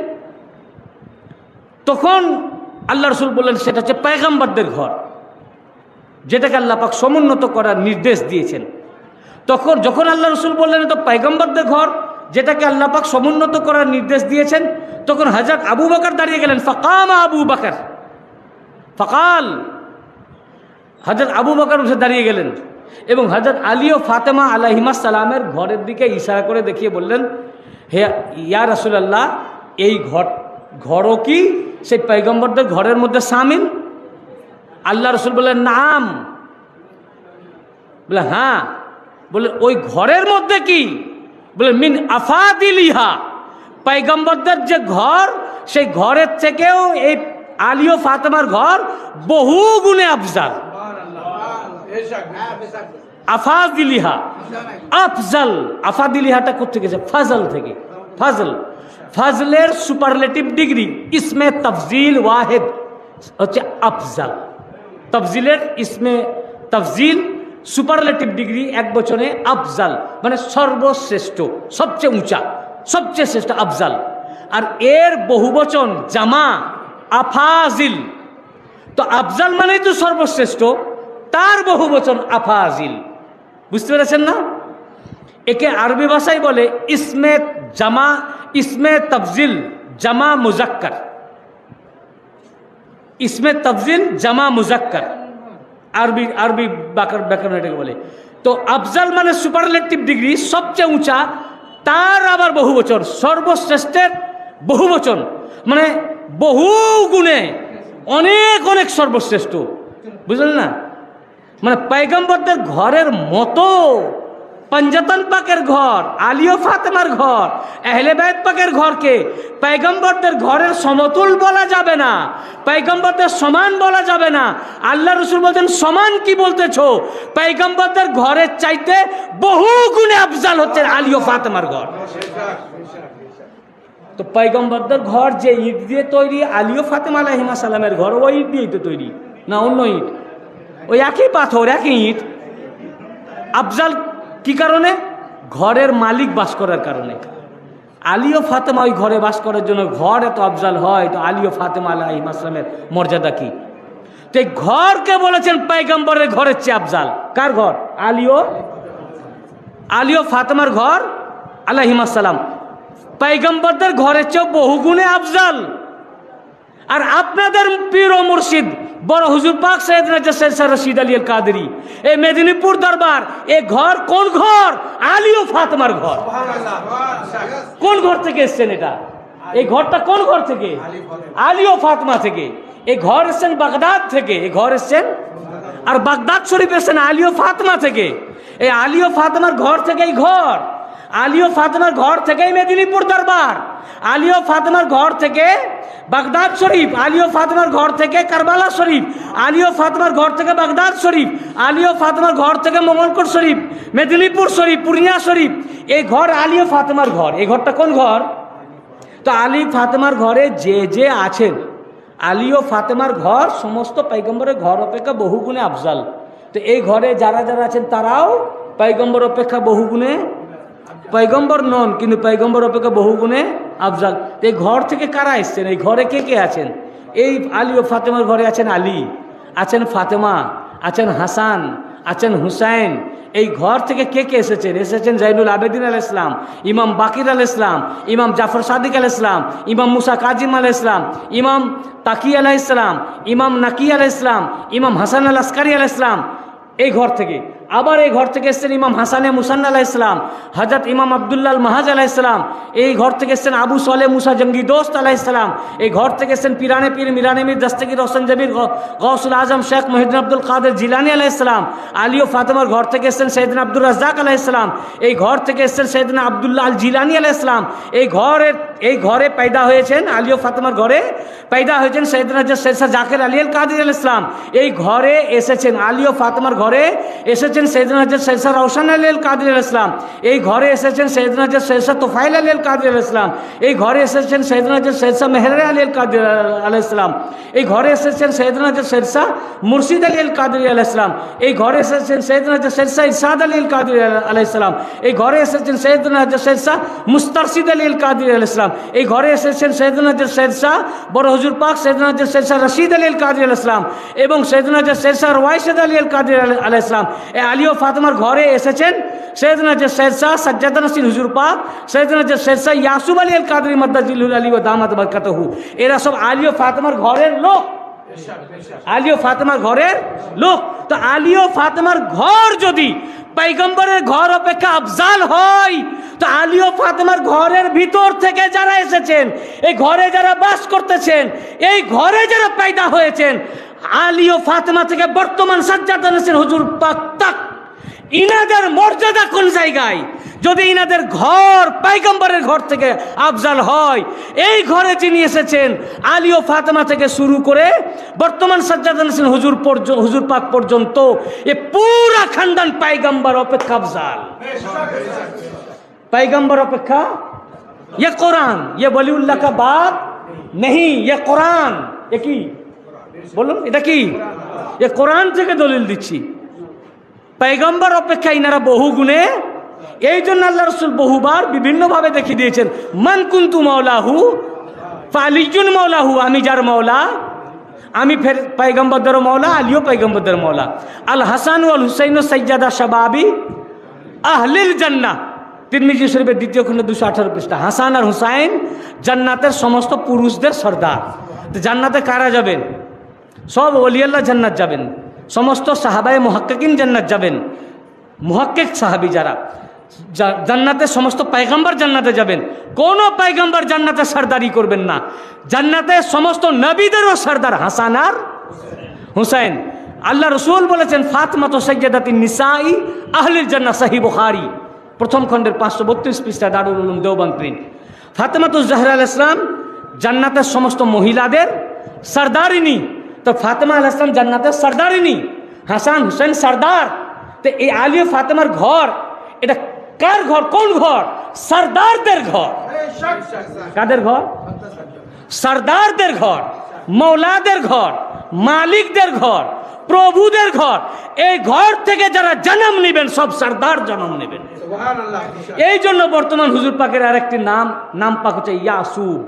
তখন আল্লাহ রসুল বললেন, সেটা হচ্ছে পয়গম্বরদের ঘর, যেটাকে আল্লাহ পাক সমুন্নত করার নির্দেশ দিয়েছেন। তখন যখন আল্লাহ রসুল বললেন তো পয়গম্বরদের ঘর, যেটাকে আল্লাহ পাক সমুন্নত করার নির্দেশ দিয়েছেন, তখন হযরত আবু বকর দাঁড়িয়ে গেলেন। ফাকাম আবু বকর, ফাকাল, হযরত আবু বকর উঠে দাঁড়িয়ে গেলেন এবং হযরত আলী ও ফাতেমা আলাইহিমাস সালামের ঘরের দিকে ইশারা করে দেখিয়ে বললেন, হে ইয়া রাসূলুল্লাহ, এই ঘরও কি সেই পয়গম্বরদের ঘরের মধ্যে শামিল? আল্লাহ রসুল বললেন, নাম। বলে হ্যাঁ। বলে ওই ঘরের মধ্যে কি? বলে মিন আফাদিলিহা, পয়গম্বরদের যে ঘর, সেই ঘরের থেকেও এই আলী ও ফাতেমার ঘর বহু গুণে আফজাল। আফাদিলিহা, আফজাল। আফাদিলিহাটা কোথা থেকে? ফাজল থেকে। ফাজল, ফাজলের সুপারলেটিভ ডিগ্রি ইসমে তফজিল ওয়াহিদ হচ্ছে আফজাল। তফজিলের ইসমে তফজিল সুপারলেটিভ ডিগ্রি এক বচনে আফজাল, মানে সর্বশ্রেষ্ঠ, সবচেয়ে উঁচা, সবচেয়ে শ্রেষ্ঠ, আফজাল। আর এর বহুবচন জামা, আফাজিল। তো আফজাল মানেই তো সর্বশ্রেষ্ঠ, তার বহুবচন আফাজিল। বুঝতে পেরেছেন না? একে আরবি ভাষায় বলে ইসমে জামা, ইসমে তফজিল জামা মুজাক্কার। ইসমে তফজিল জামা মুজাক্কার আরবি ব্যাকরণ এটাকে বলে। তো আফজাল মানে সুপারলেটিভ ডিগ্রি, সবচেয়ে উঁচা, তার আবার বহুবচন, সর্বশ্রেষ্ঠের বহুবচন, মানে বহু গুণে অনেক অনেক সর্বশ্রেষ্ঠ। বুঝলেন না? মানে পয়গম্বরদের ঘরের মতো পঞ্জাতন পাকের ঘর, আলী ও ফাতেমার ঘর, আহলে বাইত পাকের ঘরকে পয়গম্বরদের ঘরের সমতুল বলা যাবে না, পয়গম্বরদের সমান বলা যাবে না। আল্লাহ রসুল বলছেন, সমান কি বলতেছো? পয়গম্বরদের ঘরের চাইতে বহু গুণে আফজাল হচ্ছে আলী ও ফাতেমার ঘর। তো পয়গম্বরদের ঘর যে ইট দিয়ে তৈরি, আলী ও ফাতেমা আলাইহিস সালামের ঘর ওই ইট দিয়েই তো তৈরি, না অন্য ইট? ওই একই পাথর, একই ইট। আফজাল কি কারণে? ঘরের মালিক বাস করার কারণে। আলী ও ফাতেমা ওই ঘরে বাস করার জন্য ঘর এত আফজাল হয়, তো আলী ও ফাতেমা আলাইহিস সালামের মর্যাদা কি? তো এই ঘরকে বলেছেন পয়গম্বরের ঘরের চেয়ে আফজাল। কার ঘর? আলী ও ফাতেমার ঘর আলাইহিস সালাম পয়গম্বরদের ঘরের চেয়ে বহুগুণে আফজাল। আর আপনাদের পীর ও মুর্শিদ বড় হুজুর পাক সৈয়দনা জাসেদ রশিদ আলী আল কাদেরী, এই মেদিনীপুর দরবার, এই ঘর কোন ঘর? আলী ও ফাতেমার ঘর। কোন ঘর থেকে এসছেন এটা? এই ঘরটা কোন ঘর থেকে? আলী ও ফাতেমা থেকে। এই ঘর এসছেন বাগদাদ থেকে, এই ঘর এসছেন, আর বাগদাদ শরীফ এসছেন আলী ও ফাতেমা থেকে। এই আলী ও ফাতেমার ঘর থেকে এই ঘর, আলী ও ফাতেমার ঘর থেকেই মেদিনীপুর দরবার, আলী ও ফাতেমার ঘর থেকে বাগদাদ শরীফ, আলী ও ফাতেমার ঘর থেকে কারবালা শরীফ, আলী ও ফাতেমার ঘর থেকে বাগদাদ শরীফ, আলী ও ফাতেমার ঘর থেকে মঙ্গলকোট শরীফ, মেদিনীপুর শরীফ, পূর্ণিয়া শরীফ। এই ঘর আলী ও ফাতেমার ঘর। এই ঘরটা কোন ঘর? তো আলী ফাতেমার ঘরে যে যে আছেন, আলী ও ফাতেমার ঘর সমস্ত পয়গম্বরের ঘর অপেক্ষা বহুগুণে আফজাল। তো এই ঘরে যারা যারা আছেন তারাও পয়গম্বর অপেক্ষা বহুগুণে, পয়গম্বর নন কিন্তু পয়গম্বর অপেক্ষা বহুগুণে আফজাল। এই ঘর থেকে কারা এসছেন? এই ঘরে কে কে আছেন? এই আলী ও ফাতেমার ঘরে আছেন আলী, আছেন ফাতেমা, আছেন হাসান, আছেন হুসাইন। এই ঘর থেকে কে কে এসেছেন? এসেছেন জাইনুল আবেদিন আল ইসলাম, ইমাম বাকির আল ইসলাম, ইমাম জাফর সাদিক আল ইসলাম, ইমাম মুসা কাজিম আল ইসলাম, ইমাম তাকি আলাহ ইসলাম, ইমাম নাকি আল ইসলাম, ইমাম হাসান আল আসকারি আল ইসলাম। এই ঘর থেকে আবার এই ঘর থেকে এসছেন ইমাম হাসানে মুসান্না আলাইহিস সালাম, হযরত ইমাম আব্দুল্লাহ আল মাহাজ আলাইহিস সালাম। এই ঘর থেকে এসছেন আবু সালে মুসা জঙ্গি দোস্ত আলাইহিস সালাম। এই ঘর থেকে এসছেন পিরানে পীর মিরানে মীর দস্তগীর হোসেন জবির গৌসুল আজম শেখ মহিউদ্দিন আব্দুল কাদের জিলানী আলাইহিস সালাম। আলী ও ফাতেমার ঘর থেকে এসছেন সৈয়দনা আব্দুর রাজ্জাক আলাইহিস সালাম। এই ঘর থেকে এসছেন সৈয়দনা আব্দুল্লাহ আল জিলানী আলাইহিস সালাম। এই ঘরে পয়দা হয়েছেন, আলী ও ফাতেমার ঘরে পয়দা হয়েছেন সৈয়দনা শেরশাহ জাকির আলী আল কাদির আলাইহিস সালাম। এই ঘরে এসেছেন আলী ও ফাতেমার ঘরে এসেছেন সৈয়দনা শেরশাহ রওশন আলী আল কাদির আলাইহিস সালাম। এই ঘরে এসেছেন সৈয়দনা শেরশাহ তোফাইল আলী আল কাদির আলাইহিস সালাম। এই ঘরে এসেছেন সৈয়দনা শেরশাহ মেহর আলী আল কাদির আলাইহিস সালাম। এই ঘরে এসেছেন সৈয়দনা শেরশাহ মুর্শিদ আলী আল কাদির আলাইহিস সালাম। এই ঘরে এসেছেন সৈয়দনা শেরশাহ ইরশাদ আলী আল কাদির আলাইহিস সালাম। এই ঘরে এসেছেন সৈয়দনা শেরশাহ মুস্তারশিদ আলী আল কাদির আলাইহিস সালাম। এই ঘরে এসেছেন সৈয়দনা শেরশাহ বড় হুজুর পাক সৈয়দনা শেরশাহ রশিদ আলী আল কাদির আলাইহিস সালাম এবং সৈয়দনা শেরশাহ রওয়াইশাদ আলী আল কাদির আলাইহিস সালাম। এই আলী ও ফাতেমার ঘরে এসেছেন সৈয়দনা শেরশাহ সাজ্জাদা নসীর হুজুর পাক সৈয়দনা শেরশাহ ইয়াসুব আলী আল কাদরি মাদ্দাজিলুল আলী ওয়া দামাত বারকাতুহু। এরা সব আলী ও ফাতেমার ঘরের লোক, আলী ও ফাতেমার ঘরের লোক। তো আলী ও ফাতেমার ঘর যদি পয়গম্বরের ঘর অপেক্ষা আফজাল হয়, তো আলী ও ফাতেমার ঘরের ভিতর থেকে যারা এসেছেন, এই ঘরে যারা বাস করতেছেন, এই ঘরে যারা পয়দা হয়েছেন, আলী ও ফাতেমা থেকে বর্তমান সাজ্জাদা নসীর হুজুর পাক তাক, ইনাদের মর্যাদা কোন জায়গায়? যদি ইনাদের ঘর পয়গম্বরের ঘর থেকে আফজাল হয়, এই ঘরে যিনি এসেছেন আলী ও ফাতেমা থেকে শুরু করে বর্তমান সাজ্জাদা নসীর হুজুর পাক পর্যন্ত এ পুরা খানদান পয়গম্বর অপেক্ষা আফজাল। पैगंबर अपेक्षा ये कुरान, ये वलीउल्लाह का बात नहीं, ये कुरान। ये की বলুন, এটা কি? এ কোরআন থেকে দলিল দিচ্ছি। পয়গম্বর অপেক্ষা ইনারা বহু গুণে, এই জন্য আল্লাহ রসুল বহুবার বিভিন্নভাবে দেখিয়ে দিয়েছেন, মান কুনতু মাওলাহু ফালিজুন মাওলাহু, আমি যার মাওলা, আমি ফের পয়গম্বরদেরও মাওলা, আলীও পয়গম্বরদের মাওলা। আল হাসান ওয়াল হুসাইন সাইয়্যিদা শাবাবি আহলিল জান্নাহ, তিরমিজি শরীফের দ্বিতীয় খণ্ড 218 পৃষ্ঠা। হাসান আর হুসাইন জান্নাতের সমস্ত পুরুষদের সর্দার। তো জান্নাতে কারা যাবেন? সব ওলিয়াল্লাহ জান্নাত যাবেন, সমস্ত সাহাবায়ে মুহাক্কিকিন জান্নাত যাবেন। মুহাক্কিক সাহাবী যারা জান্নাতে, সমস্ত পয়গম্বর জান্নাতে যাবেন। কোন পয়গম্বর জান্নাতে সরদারি করবেন না। জান্নাতে সমস্ত নবীদেরও সর্দার হাসান আর হুসাইন। আল্লাহ রসুল বলেছেন ফাতিমা তো সাইয়্যিদাতুন নিসাই আহলিল জান্নাহ, সহিহ বুখারী প্রথম খণ্ডের 532 পৃষ্ঠা, দারুল উলুম দেওবন্দ প্রিন্ট। ফাতেমাতুজ জাহরা আলাইহিস সালাম জান্নাতের সমস্ত মহিলাদের সরদারিনী। তো ফাতেমা আলাইহিস সালাম জান্নাতের সরদারিনী, হাসান হুসেন সরদার। তো এই আলী ও ফাতেমার ঘর, এটা কার ঘর? কোন ঘর? সরদারদের ঘর। কাদের ঘর? সরদারদের ঘর, মৌলাদের ঘর, মালিকদের ঘর, প্রভুদের ঘর। এই ঘর থেকে যারা জন্ম নেবেন সব সরদার জন্ম নেবেন। এই জন্য বর্তমান হুজুর পাকের আরেকটি নাম পাক হচ্ছে ইয়াসুব।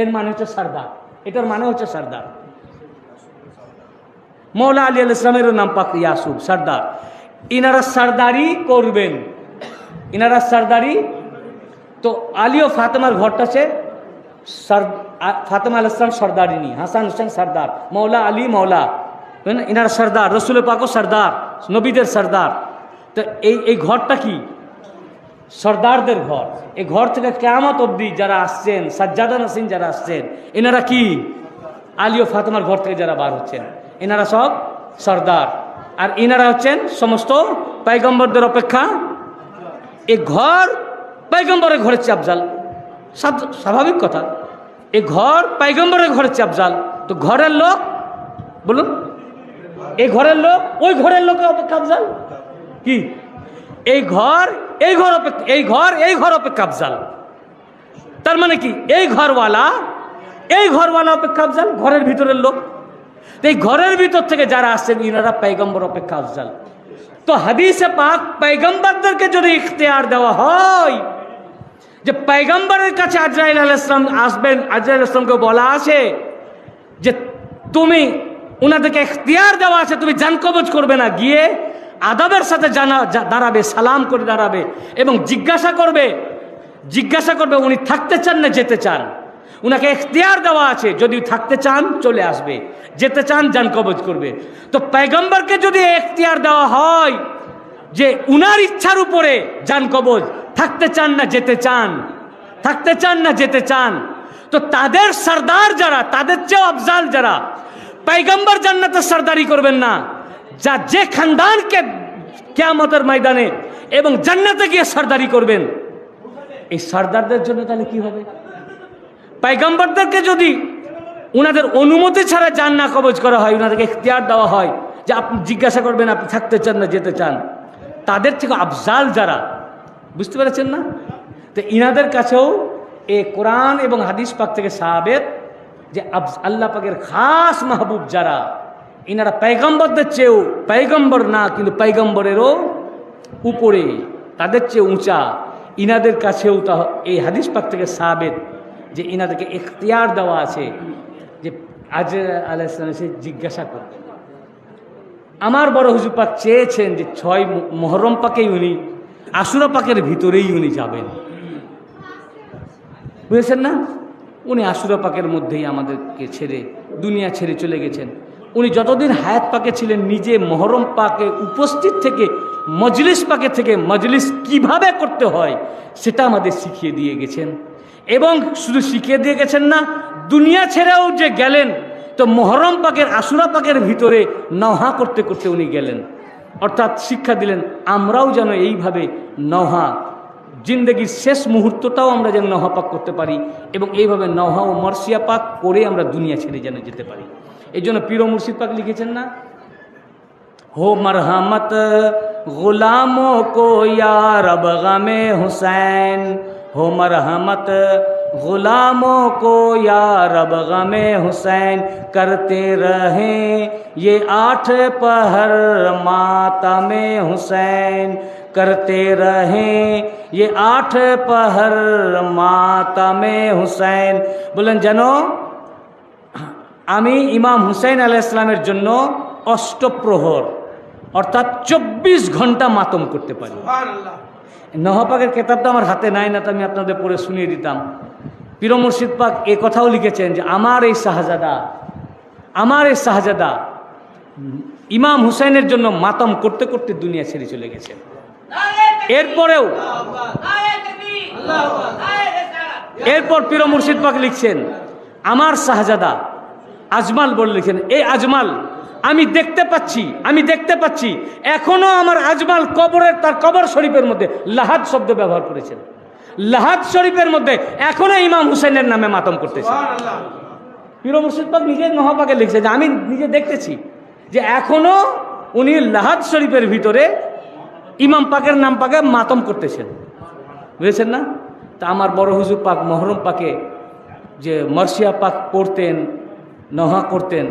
এর মানে হচ্ছে সরদার, এটার মানে হচ্ছে সরদার। মৌলা আলী আলাইহিস সালামেরও নাম পাক ইয়াসুব, সরদার। ইনারা সরদারি করবেন, ইনারা সরদারি। তো আলী ও ফাতেমার ঘরটা আছে, ফাতেমা আলাইহিস সালাম সরদারিনী, হাসান হুসেন সরদার, মৌলা আলী মৌলা, ইনারা সরদার, রসুল পাকও সরদার, নবীদের সরদার। তো এই ঘরটা কি? সরদারদের ঘর। এই ঘর থেকে কিয়ামত অবধি যারা আসছেন, সাজ্জাদা নসীন যারা আসছেন, এনারা কি? আলী ও ফাতেমার ঘর থেকে যারা বার হচ্ছেন, এনারা সব সরদার। আর ইনারা হচ্ছেন সমস্ত পয়গম্বরদের অপেক্ষা। এই ঘর পয়গম্বরের ঘরের চেয়ে আফজাল, স্বাভাবিক কথা। এই ঘর পয়গম্বরের ঘরের চেয়ে আফজাল। তো ঘরের লোক বলুন, এই ঘরের লোক ওই ঘরের লোকের অপেক্ষা আফজাল কি? এই ঘর অপেক্ষা আফজাল। তার মানে কি? এই ঘরওয়ালা অপেক্ষা আফজাল, ঘরের ভিতরের লোক। এই ঘরের ভিতর থেকে যারা আসছেন ইনারা পয়গম্বর অপেক্ষা আফজাল। তো হাদিসে পাক পয়গম্বরদেরকে যদি ইখতিয়ার দেওয়া হয় যে পয়গম্বরের কাছে আজরাইল আলাইহিস সালাম আসবেন, আজরাইল আলাইহিস সালামকে বলা আছে যে তুমি, উনাদেরকে ইখতিয়ার দেওয়া আছে তুমি জান কবজ করবে না, গিয়ে আদবের সাথে দাঁড়াবে, সালাম করে দাঁড়াবে এবং জিজ্ঞাসা করবে উনি থাকতে চান না যেতে চান। উনাকে ইখতিয়ার দেওয়া আছে, যদি থাকতে চান চলে আসবে, যেতে চান জান কবজ করবে। তো পয়গম্বরকে যদি ইখতিয়ার দেওয়া হয় যে উনার ইচ্ছার উপরে জান কবজ, থাকতে চান না যেতে চান, থাকতে চান না যেতে চান। তো তাদের সরদার যারা, তাদের চেয়ে আফজাল যারা, পয়গম্বর জান্নাতের সরদারি করবেন না, যা যে খানদানকে কিয়ামতের ময়দানে এবং জান্নাতে গিয়ে সরদারি করবেন, এই সরদারদের জন্য তাহলে কি হবে? পয়গম্বরদেরকে যদি উনাদের অনুমতি ছাড়া জান না কবজ করা হয়, উনাদেরকে ইখতিয়ার দেওয়া হয় যে আপনি জিজ্ঞাসা করবেন আপনি থাকতে চান না যেতে চান, তাদের থেকে আফজাল যারা, বুঝতে পেরেছেন না? তো ইনাদের কাছেও এই কোরআন এবং হাদিস পাক থেকে সাবেত যে আল্লাহ পাকের খাস মাহবুব যারা, ইনারা পয়গম্বরদের চেয়েও, পয়গম্বর না কিন্তু পয়গম্বরেরও উপরে, তাদের চেয়ে উঁচা। ইনাদের কাছেও তা এই হাদিস পাক থেকে সাবেত যে ইনাদেরকে ইখতিয়ার দেওয়া আছে যে আজরাইল আলাইহিস সালাম এসে জিজ্ঞাসা করবেন। আমার বড় হুজুর পাক চেয়েছেন যে 6 মুহররম পাকেই উনি, আশুরা পাকের ভিতরেই উনি যাবেন, বুঝেছেন না? উনি আশুরা পাকের মধ্যেই আমাদেরকে ছেড়ে দুনিয়া ছেড়ে চলে গেছেন। উনি যতদিন হায়াত পাকে ছিলেন নিজে মুহররম পাকে উপস্থিত থেকে, মজলিস পাকে থেকে মজলিস কিভাবে করতে হয় সেটা আমাদের শিখিয়ে দিয়ে গেছেন। এবং শুধু শিখিয়ে দিয়ে গেছেন না, দুনিয়া ছেড়েও যে গেলেন, তো মুহররম পাকের আশুরা পাকের ভিতরে নওহা করতে করতে উনি গেলেন, অর্থাৎ শিক্ষা দিলেন আমরাও যেন এইভাবে নওহা, জিন্দগির শেষ মুহূর্তটাও আমরা যেন নওহা পাক করতে পারি, এবং এইভাবে নওহা ও মরসিয়া পাক করে আমরা দুনিয়া ছেড়ে যেন যেতে পারি। এই জন্য পীর ও মুর্শিদ পাক লিখেছেন না, हो मरहमत गुलामों को या रब गमे हुसैन, हो मरहमत गुलामों को या रब गमे हुसैन, करते रहें ये 8 पहर मातमे हुसैन, करते रहें ये 8 पहर मातमे हुसैन। বলেন যেন আমি ইমাম হুসাইন আলাইহিস সালামের জন্য অষ্টপ্রহর অর্থাৎ 24 ঘন্টা মাতম করতে পারি। নওহা পাকের কেতাবটা আমার হাতে নাই, না তো আমি আপনাদের পড়ে শুনিয়ে দিতাম। পীর মুর্শিদ পাক এ কথাও লিখেছেন যে আমার এই শাহজাদা ইমাম হুসাইনের জন্য মাতম করতে করতে দুনিয়া ছেড়ে চলে গেছেন। এরপর পীর মুর্শিদ পাক লিখছেন আমার শাহজাদা আজমাল বলে লিখেন, এই আজমাল আমি দেখতে পাচ্ছি এখনো আমার আজমাল কবরের, তার কবর শরীফের মধ্যে লাহাদ শব্দ ব্যবহার করেছেন, লাহাদ শরীফের মধ্যে এখনো ইমাম হুসেনের নামে মাতম করতেছে। পীর মুর্শিদ পাক নিজে নওহা পাকে লিখছে যে আমি নিজে দেখতেছি যে এখনো উনি লাহাদ শরীফের ভিতরে ইমাম পাকের নাম পাকে মাতম করতেছেন, বুঝেছেন না? তা আমার বড় হুজুর পাক মুহররম পাকে যে মরসিয়া পাক পড়তেন, নওহা করতেন,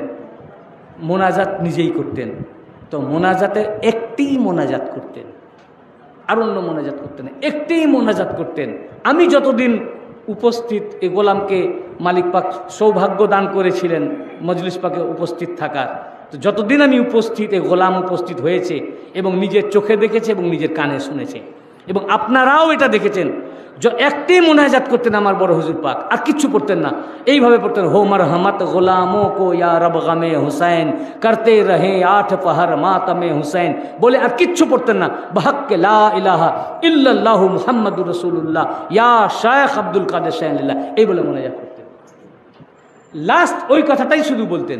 মোনাজাত নিজেই করতেন। তো মোনাজাতে একটি মোনাজাত করতেন, আর অন্য মোনাজাত করতেন, একটি মোনাজাত করতেন। আমি যতদিন উপস্থিত, এ গোলামকে মালিক পাক সৌভাগ্য দান করেছিলেন মজলিস পাকে উপস্থিত থাকার, তো যতদিন আমি উপস্থিত, এ গোলাম উপস্থিত হয়েছে এবং নিজের চোখে দেখেছে এবং নিজের কানে শুনেছে, এবং আপনারাও এটা দেখেছেন। একটি মোনাজাত করতেন আমার বড় হুজুর পাক, আর কিচ্ছু পড়তেন না, এইভাবে পড়তেন হো মরহমত গোলামোं को या रब गमे हुसैन, करते रहे 8 पहर मातमे हुसैन, বলে আর কিচ্ছু পড়তেন না। বহক্কে লা ইলাহা ইল্লাল্লাহু মুহাম্মাদুর রাসূলুল্লাহ ইয়া শায়খ আব্দুল কাদের শাহলিল্লাহ, এই বলে মোনাজাত করতেন। লাস্ট ওই কথাটাই শুধু বলতেন,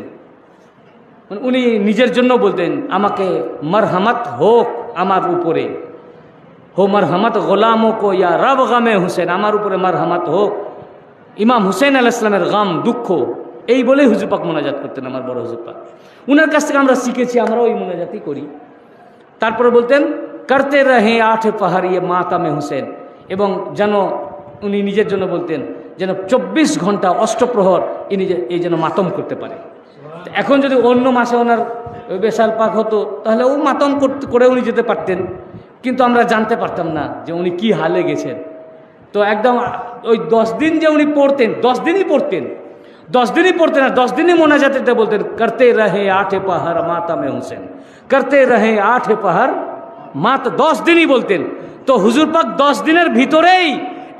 উনি নিজের জন্য বলতেন আমাকে মরহমত হোক আমার উপরে, हो मरहमत গোলামों को या रब गमे हुसैन, আমার উপরে মরহমত হোক, ইমাম হুসেন আলাইহিস সালামের গাম দুঃখ, এই বলেই হুজুর পাক মোনাজাত করতেন আমার বড় হুজুর পাক। উনার কাছ থেকে আমরা শিখেছি, আমরাও এই মোনাজাতই করি। তারপরে বলতেন করতে রহে 8 पहर ये मातमे हुसैन, এবং যেন উনি নিজের জন্য বলতেন যেন 24 ঘন্টা অষ্টপ্রহর এই যেন মাতম করতে পারে। এখন যদি অন্য মাসে ওনার বেশাল পাক হতো তাহলে ও মাতম করে উনি যেতে পারতেন, কিন্তু আমরা জানতে পারতাম না যে উনি কি হালে গেছেন। তো একদম ওই 10 দিন যে উনি পড়তেন, 10 দিনই পড়তেন, আর 10 দিনই মোনাজাতে বলতেন করতে রহে 8 पहर मातमे हुसैन, করতে রহে 8 पहर মাত, 10 দিনই বলতেন। তো হুজুর পাক 10 দিনের ভিতরেই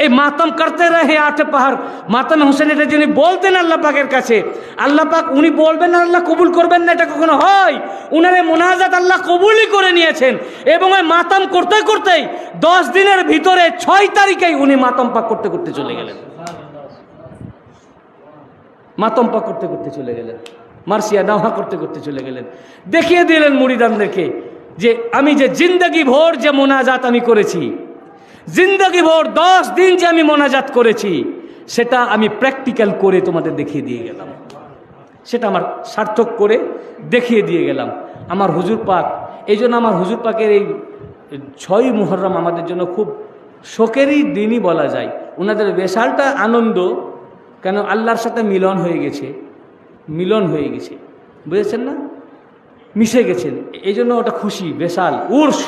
এই মাতম করতে রহে 8 পাহাড়, মাতম হোসেন এটা যিনি বলতেন আল্লাহ পাকের কাছে, আল্লাহ পাক উনি বলবেন না আল্লাহ কবুল করবেন না, এটা কখনো হয়? উনার এই মোনাজাত আল্লাহ কবুলই করে নিয়েছেন। এবং ওই মাতম করতে করতেই 10 দিনের ভিতরে 6 তারিখেই উনি মাতম পাক করতে করতে চলে গেলেন। মাতম পাক করতে করতে চলে গেলেন, মার্সিয়া নাওহা করতে করতে চলে গেলেন। দেখিয়ে দিলেন মুরিদানদেরকে যে আমি যে জিন্দগি ভোর যে মোনাজাত আমি করেছি, জিন্দগি ভোর 10 দিন যে আমি মোনাজাত করেছি, সেটা আমি প্র্যাকটিক্যাল করে তোমাদের দেখিয়ে দিয়ে গেলাম, সেটা আমার সার্থক করে দেখিয়ে দিয়ে গেলাম। আমার হুজুর পাক, এই জন্য আমার হুজুর পাকের এই 6ই মুহররম আমাদের জন্য খুব শোকেরই দিনই বলা যায়। ওনাদের বেশালটা আনন্দ, কেন আল্লাহর সাথে মিলন হয়ে গেছে, মিলন হয়ে গেছে, বুঝেছেন না, মিশে গেছেন, এই জন্য ওটা খুশি বেশাল। উর্স,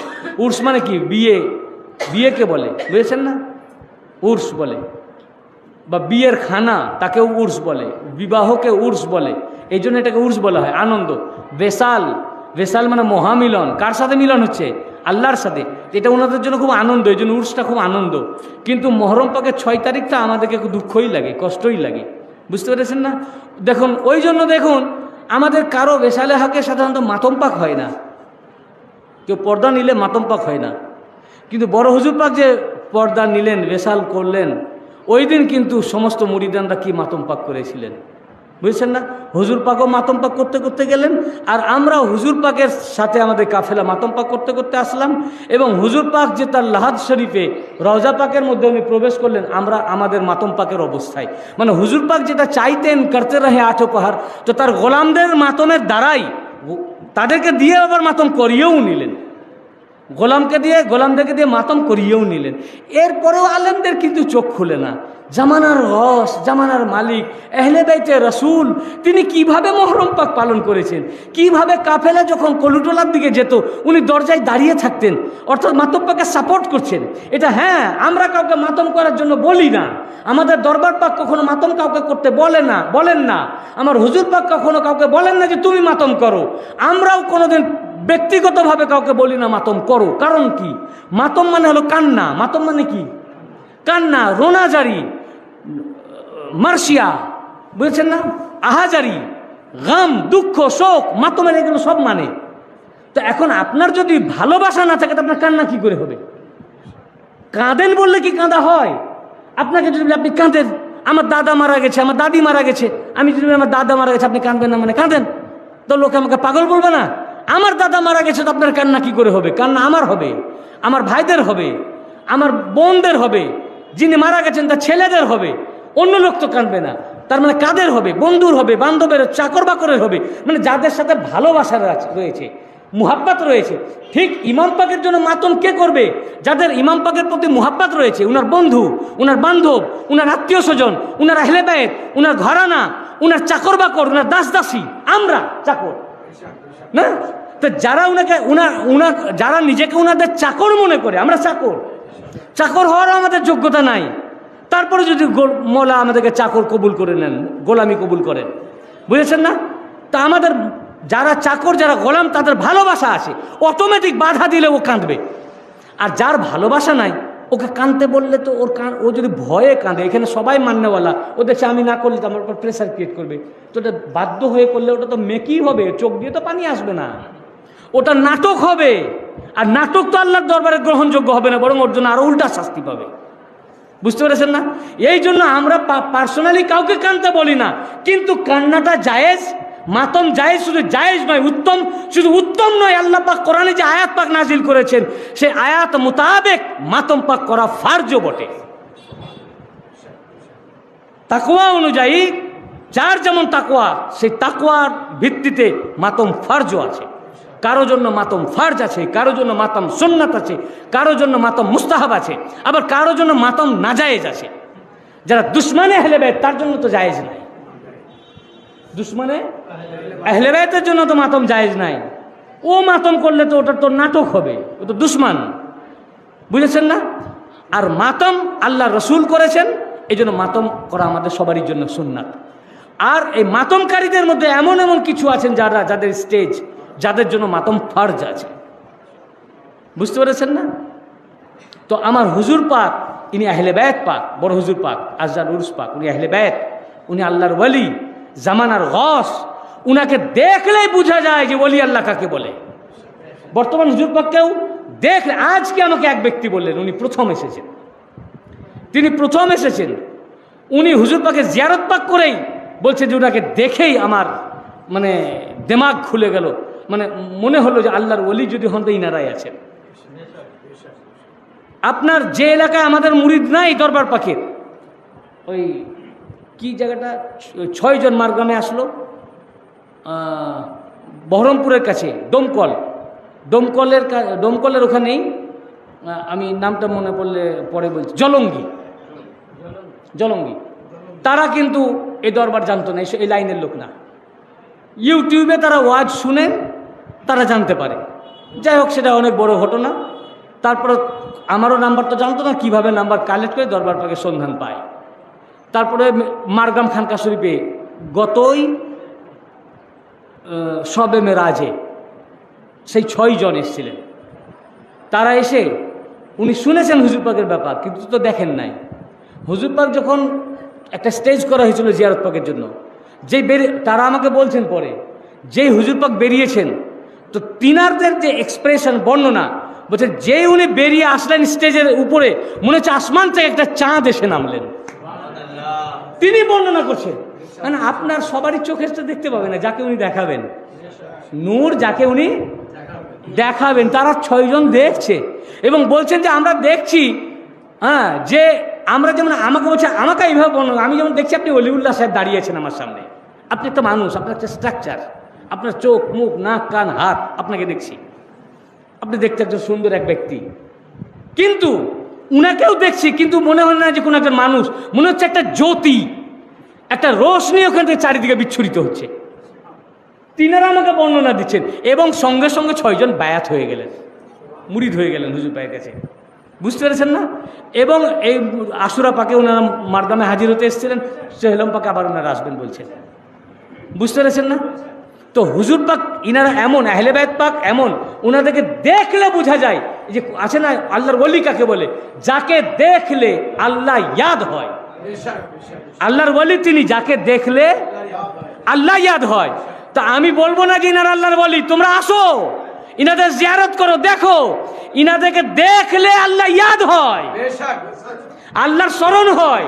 উর্স মানে কি? বিয়ে, বিয়েকে বলে, বুঝেছেন না, উর্স বলে, বা বিয়ের খানা তাকেও উর্স বলে, বিবাহকে উর্স বলে, এই জন্য এটাকে উর্স বলা হয়, আনন্দ। বেশাল, বেশাল মানে মহামিলন। কার সাথে মিলন হচ্ছে? আল্লাহর সাথে। এটা ওনাদের জন্য খুব আনন্দ, এই জন্য উর্সটা খুব আনন্দ। কিন্তু মহরম পাকের 6 তারিখটা আমাদেরকে খুব দুঃখই লাগে, কষ্টই লাগে, বুঝতে পেরেছেন না? দেখুন, ওই জন্য দেখুন আমাদের কারো বেশালে হকে সাধারণত মাতম পাক হয় না, কেউ পর্দা নিলে মাতম পাক হয় না। কিন্তু বড় হুজুর পাক যে পর্দা নিলেন, বেশাল করলেন, ওই দিন কিন্তু সমস্ত মুরিদানরা কি মাতম পাক করেছিলেন, বুঝছেন না? হুজুর পাকও মাতম পাক করতে করতে গেলেন, আর আমরাও হুজুর পাকের সাথে আমাদের কাফেলা মাতম পাক করতে করতে আসলাম। এবং হুজুর পাক যে তার লাহাদ শরীফে রওজা পাকের মধ্যে উনি প্রবেশ করলেন, আমরা আমাদের মাতম পাকের অবস্থায়, মানে হুজুর পাক যেটা চাইতেন করতে রহে 8 পাহাড়, তো তার গোলামদের মাতমের দ্বারাই তাদেরকে দিয়ে আবার মাতম করিয়েও নিলেন, গোলামকে দিয়ে, গোলামদেরকে দিয়ে মাতম করিয়েও নিলেন। এরপরেও আলেমদের কিন্তু চোখ খুলে না। জামানার রস, জামানার মালিক, আহলে বাইতে রাসূল, তিনি কিভাবে মুহররম পাক পালন করেছেন, কিভাবে কাফেলা যখন কলুটোলার দিকে যেত উনি দরজায় দাঁড়িয়ে থাকতেন, অর্থাৎ মাতম পাককে সাপোর্ট করছেন। এটা হ্যাঁ, আমরা কাউকে মাতম করার জন্য বলি না, আমাদের দরবার পাক কখনো মাতম কাউকে করতে বলেন না, আমার হুজুর পাক কখনো কাউকে বলেন না যে তুমি মাতম করো, আমরাও কোনোদিন ব্যক্তিগতভাবে কাউকে বলি না মাতম করো। কারণ কি? মাতম মানে হলো কান্না, মাতম মানে কি? কান্না, রোনাজারি, মার্সিয়া, বুঝেছেন না, আহাজারি, গাম, দুঃখ, শোক, মাতমের এগুলো সব মানে। তো এখন আপনার যদি ভালোবাসা না থাকে তো আপনার কান্না কি করে হবে? কাঁদেন বললে কি কাঁদা হয়? আপনাকে যদি আপনি কাঁদেন, আমার দাদা মারা গেছে, আমার দাদি মারা গেছে, আমি যদি আমার দাদা মারা গেছে আপনি কাঁদবেন না মানে কাঁদেন, তো লোকে আমাকে পাগল বলবে না? আমার দাদা মারা গেছে তো আপনার কান্না কি করে হবে? কান্না আমার হবে, আমার ভাইদের হবে, আমার বোনদের হবে, যিনি মারা গেছেন তার ছেলেদের হবে, অন্য লোক তো কাঁদবে না। তার মানে কাদের হবে? বন্ধুর হবে, বান্ধবের, চাকর বাকরের হবে, মানে যাদের সাথে ভালোবাসা রয়েছে, মুহাব্বত রয়েছে। ঠিক ইমাম পাকের জন্য মাতম কে করবে? যাদের ইমাম পাকের প্রতি মুহাব্বত রয়েছে, উনার বন্ধু, উনার বান্ধব, উনার আত্মীয় স্বজন, উনার আহলে বাইত, উনার ঘরানা, উনার চাকর বাকর, উনার দাস দাসী, আমরা চাকর না? তো যারা যারা নিজেকে উনাদের চাকর মনে করে, আমরা চাকর হওয়ারও আমাদের যোগ্যতা নাই, তারপরে যদি মৌলা আমাদেরকে চাকর কবুল করে নেন, গোলামি কবুল করেন, বুঝেছেন না? তা আমাদের যারা চাকর, যারা গোলাম, তাদের ভালোবাসা আছে, অটোমেটিক বাধা দিলে ও কাঁদবে। আর যার ভালোবাসা নাই, ওকে কাঁদতে বললে তো ও যদি ভয়ে কাঁদে, এখানে সবাই মান্যওয়ালা, ও দেখছে আমি না করলে তো আমার উপর প্রেশার ক্রিয়েট করবে, তো ওটা বাধ্য হয়ে করলে ওটা তো মেকি হবে, চোখ দিয়ে তো পানি আসবে না, ওটা নাটক হবে। আর নাটক তো আল্লাহর দরবারে গ্রহণযোগ্য হবে না, বরং ওর জন্য আরো উল্টা শাস্তি পাবে, বুঝতে পেরেছেন না? এই জন্য আমরা পার্সোনালি কাউকে কাঁদতে বলি না, কিন্তু কান্নাটা জায়েজ, মাতম জায়েজ, শুধু জায়েজ নয় উত্তম, শুধু উত্তম নয়, আল্লাহ পাক কোরআনে যে আয়াত পাক নাজিল করেছেন সেই আয়াত মোতাবেক মাতম পাক করা ফারজ বটে। তাকওয়া অনুযায়ী যার যেমন তাকওয়া, সেই তাকওয়ার ভিত্তিতে মাতম ফারজ আছে। কারো জন্য মাতম ফারজ আছে, কারো জন্য মাতম সুন্নাত আছে, কারো জন্য মাতম মুস্তাহাব আছে, আবার কারো জন্য মাতম নাজায়েজ আছে। যারা দুশ্মনে আহলে বাইত তার জন্য তো জায়েজ নাই, দুশ্মনে আহলে বাইতের জন্য তো মাতম জায়েজ নাই। ও মাতম করলে তো ওটা তো নাটক হবে, ও তো দুশ্মন, বুঝেছেন না? আর মাতম আল্লাহ রসুল করেছেন, এই জন্য মাতম করা আমাদের সবারই জন্য সুন্নাত। আর এই মাতমকারীদের মধ্যে এমন এমন কিছু আছেন যাদের স্টেজ, যাদের জন্য মাতম ফারজ আছে, বুঝতে পেরেছেন না? তো আমার হুজুর পাক ইনি আহলে বায়াত পাক, বড় হুজুর পাক আজজান উরুস পাক, উনি আহলে বায়াত, উনি আল্লাহর ওয়ালি, জামানার গস। উনাকে দেখলেই বোঝা যায় যে ওলি আল্লাহ কাকে বলে। বর্তমান হুজুর পাককেও দেখলে, আজকে আমাকে এক ব্যক্তি বললেন, উনি প্রথম এসেছেন, তিনি প্রথম এসেছেন, উনি হুজুর পাকের জিয়ারত পাক করেই বলছে যে ওনাকে দেখেই আমার মানে দিমাগ খুলে গেল, মানে মনে হলো যে আল্লাহর ওলি যদি হন তো ইনারাই আছেন। আপনার যে এলাকায় আমাদের মুরিদ নাই দরবার পাকের, ওই কি জায়গাটা, 6 জন মারগ্রামে আসলো, বহরমপুরের কাছে দমকলের ওখানেই, আমি নামটা মনে পড়লে পরে বলছি, জলঙ্গি। তারা কিন্তু এই দরবার জানতো না, এই লাইনের লোক না। ইউটিউবে তারা ওয়াজ শুনেন, তারা জানতে পারে। যাই হোক, সেটা অনেক বড় ঘটনা। তারপরে আমারও নাম্বার তো জানতো না, কীভাবে নাম্বার কালেক্ট করে দরবার পাকের সন্ধান পায়। তারপরে মারগ্রাম খানকা শরীফে গতই শবে মেরাজে সেই 6 জন এসেছিলেন। তারা এসে উনি শুনেছেন হুজুর পাকের ব্যাপার, কিন্তু তো দেখেন নাই। হুজুর পাক যখন একটা স্টেজ করা হয়েছিল জিয়ারত পাকের জন্য, তারা আমাকে বলছেন পরে, যেই হুজুর পাক বেরিয়েছেন, তো তিনারদের যে এক্সপ্রেশন, বর্ণনা, বলছে যেই উনি বেরিয়ে আসলেন স্টেজের উপরে, মনে হচ্ছে আসমান থেকে একটা চাঁদ এসে নামলেন। তিনি বর্ণনা করছেন, মানে আপনার সবারই চোখের তো দেখতে পাবেন না, যাকে উনি দেখাবেন, নূর যাকে উনি দেখাবেন, তারা 6 জন দেখছে এবং বলছেন যে আমরা দেখছি, হ্যাঁ, যে আমরা যেমন, আমাকে বলছে, আমাকে এইভাবে বর্ণনা, আমি যেমন দেখছি আপনি অলিউল্লাহ সাহেব দাঁড়িয়েছেন আমার সামনে, আপনি একটা মানুষ, আপনার একটা স্ট্রাকচার, আপনার চোখ, মুখ, নাক, কান, হাত, আপনাকে দেখছি, আপনি দেখতে একজন সুন্দর এক ব্যক্তি, কিন্তু উনাকেও দেখছি, কিন্তু মনে হয় না যে কোনো একজন মানুষ, মনে হচ্ছে একটা জ্যোতি, একটা রোশনি ওখান থেকে চারিদিকে বিচ্ছুরিত হচ্ছে। তিনারা আমাকে বর্ণনা দিচ্ছেন এবং সঙ্গে সঙ্গে 6 জন বায়াত হয়ে গেলেন, মুরিদ হয়ে গেলেন হুজুর পাকের কাছে। বুঝতে পেরেছেন না? এবং এই আশুরা পাকে ওনারা মারগ্রামে হাজির হতে এসেছিলেন, চেহলম পাকে আবার ওনারা আসবেন বলছেন। বুঝতে পেরেছেন না? তো হুজুর পাক ইনারা এমন, আহলে বায়াত পাক এমন, ওনাদেরকে দেখলে বোঝা যায় যে আছে না আল্লাহর ওলি কাকে বলে, যাকে দেখলে আল্লাহ ইয়াদ হয়। আল্লাহর ওলি তিনি, যাকে দেখলে আল্লাহ ইয়াদ হয়। তা আমি বলবো না যে ইনারা আল্লাহর ওলি, তোমরা আসো, ইনাদের জিয়ারত করো, দেখো, ইনাদেরকে দেখলে আল্লাহ ইয়াদ হয়, আল্লাহর স্মরণ হয়।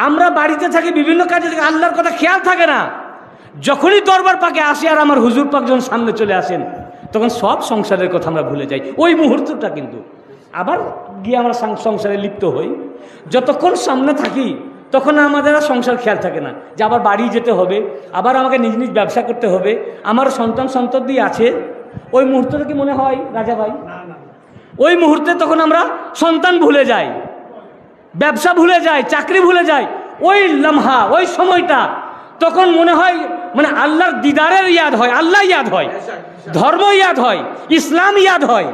আমরা বাড়িতে থাকি, বিভিন্ন কাজে থাকি, আল্লাহর কথা খেয়াল থাকে না। যখনই দরবার পাকে আসি আর আমার হুজুর পাক যখন সামনে চলে আসেন, তখন সব সংসারের কথা আমরা ভুলে যাই ওই মুহূর্তটা। কিন্তু আবার গিয়ে আমরা সংসারে লিপ্ত হই। যতক্ষণ সামনে থাকি তখন আমাদের আর সংসার খেয়াল থাকে না, যে আবার বাড়ি যেতে হবে, আবার আমাকে নিজ নিজ ব্যবসা করতে হবে, আমার সন্ততি আছে। ওই মুহূর্তটা কি মনে হয় রাজা ভাই? ওই মুহূর্তে তখন আমরা সন্তান ভুলে যাই, ব্যবসা ভুলে যাই, চাকরি ভুলে যাই। ওই লম্হা, ওই সময়টা তখন মনে হয় মানে আল্লাহর দিদারের ইয়াদ হয়, আল্লাহ ইয়াদ হয়, ধর্ম ইয়াদ হয়, ইসলাম ইয়াদ হয়।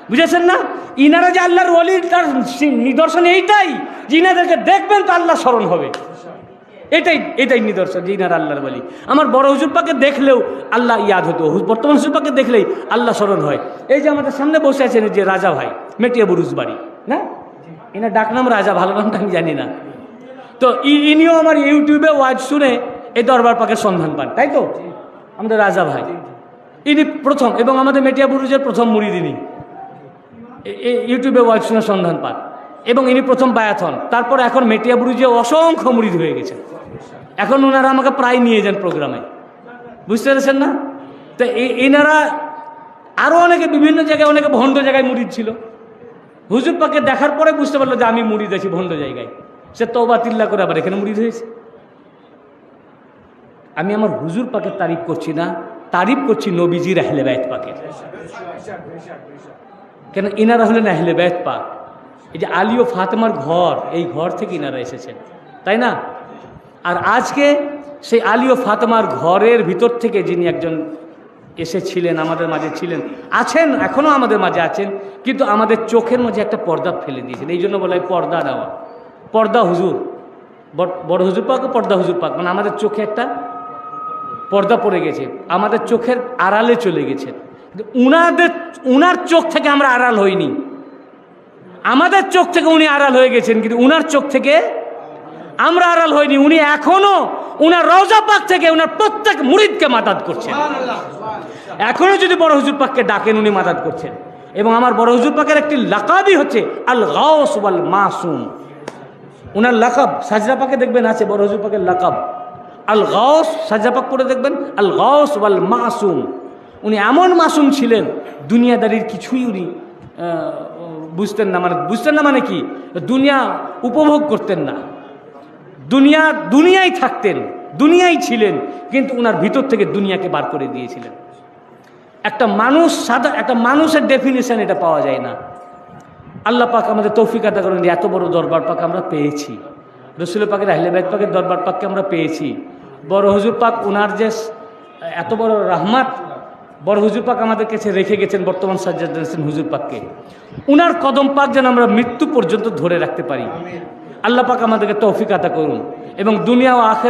বুঝেছেন না? ইনারা যে আল্লাহর ওলির, তার নিদর্শন এইটাই যে ইনাদেরকে দেখবেন তো আল্লাহ স্মরণ হবে। এটাই নিদর্শন যে ইনারা আল্লাহর ওলি। আমার বড় হুজুর পাকে দেখলেও আল্লাহ ইয়াদ হতো, বর্তমান হুজুর পাকে দেখলেই আল্লাহ স্মরণ হয়। এই যে আমাদের সামনে বসে আছেন যে রাজা ভাই, মেটিয়া বুরুজ বাড়ি না, এনার ডাকনাম রাজা, ভালো নামটা আমি জানি না। তো ইনিও আমার ইউটিউবে ওয়াজ শুনে এই দরবার পাকের সন্ধান পান, তাই তো? আমাদের রাজা ভাই ইনি প্রথম, এবং আমাদের মেটিয়া বুরুজের প্রথম মুরিদ ইনি। ইউটিউবে ওয়াজ শুনে সন্ধান পান এবং ইনি প্রথম বায়াত হন। তারপর এখন মেটিয়া বুরুজে অসংখ্য মুরিদ হয়ে গেছে। এখন ওনারা আমাকে প্রায় নিয়ে যান প্রোগ্রামে। বুঝতে পেরেছেন না? তো এনারা আরও অনেকে বিভিন্ন জায়গায়, অনেকে ভণ্ড জায়গায় মুরিদ ছিল। হুজুর পাকে দেখার পরে বুঝতে পারলো যে আমি মুরিদ আছি ভণ্ড জায়গায়। সে তওবা তিল্লা করে আবার এখানে মুরিদ হয়েছে। আমি আমার হুজুর পাকের তারিফ করছি না, তারিফ করছি নবীজির আহলে বায়াত পাকের। কেন? ইনারা হলেন আহলে বায়াত পাক। এই যে আলী ও ফাতেমার ঘর, এই ঘর থেকে ইনারা এসেছেন, তাই না? আর আজকে সেই আলী ও ফাতেমার ঘরের ভিতর থেকে যিনি একজন এসেছিলেন, আমাদের মাঝে ছিলেন, আছেন, এখনও আমাদের মাঝে আছেন, কিন্তু আমাদের চোখের মাঝে একটা পর্দা ফেলে দিয়েছেন। এই জন্য বলা হয় পর্দা দেওয়া, পর্দা হুজুর, বড় হুজুর পাক ও পর্দা হুজুর পাক, মানে আমাদের চোখে একটা পর্দা পড়ে গেছে, আমাদের চোখের আড়ালে চলে গেছেন। উনার চোখ থেকে আমরা আড়াল হইনি, আমাদের চোখ থেকে উনি আড়াল হয়ে গেছেন, কিন্তু উনার চোখ থেকে আমরা আড়াল হইনি। উনি এখনো উনার রওজা পাক থেকে উনার প্রত্যেক মুরিদকে মাদাদ করছেন। এখনো যদি বড় হুজুর পাককে ডাকেন উনি মাদাদ করছেন। এবং আমার বড় হুজুর পাকের একটি লাকাবই হচ্ছে আল গাউস ওয়াল মাসুম। উনার লাকাব সাজদা পাকে দেখবেন আছে, বড় হুজুর পাকের লাকাব আল গাউস। সাজদা পাক পড়ে দেখবেন আল গাউস ওয়াল মাসুম। উনি এমন মাসুম ছিলেন, দুনিয়াদারির কিছুই উনি বুঝতেন না। মানে কি, দুনিয়া উপভোগ করতেন না, দুনিয়ায় থাকতেন, দুনিয়ায় ছিলেন, কিন্তু উনার ভিতর থেকে দুনিয়াকে বার করে দিয়েছিলেন। একটা মানুষের ডেফিনেশন এটা পাওয়া যায় না। আল্লাহ পাক আমাদের তৌফিক আতা করেন, এত বড় দরবার পাক আমরা পেয়েছি, রসুল পাকের আহলে বাইত পাকের দরবার পাককে আমরা পেয়েছি। বড় হুজুর পাক উনার যে এত বড় রহমত, বড় হুজুর পাক আমাদের কাছে রেখে গেছেন বর্তমান সাজ্জাদ হোসেন হুজুর পাককে। উনার কদম পাক যেন আমরা মৃত্যু পর্যন্ত ধরে রাখতে পারি। আল্লাহ পাক আমাদেরকে তৌফিক আতা করুন এবং দুনিয়া ও আখিরাত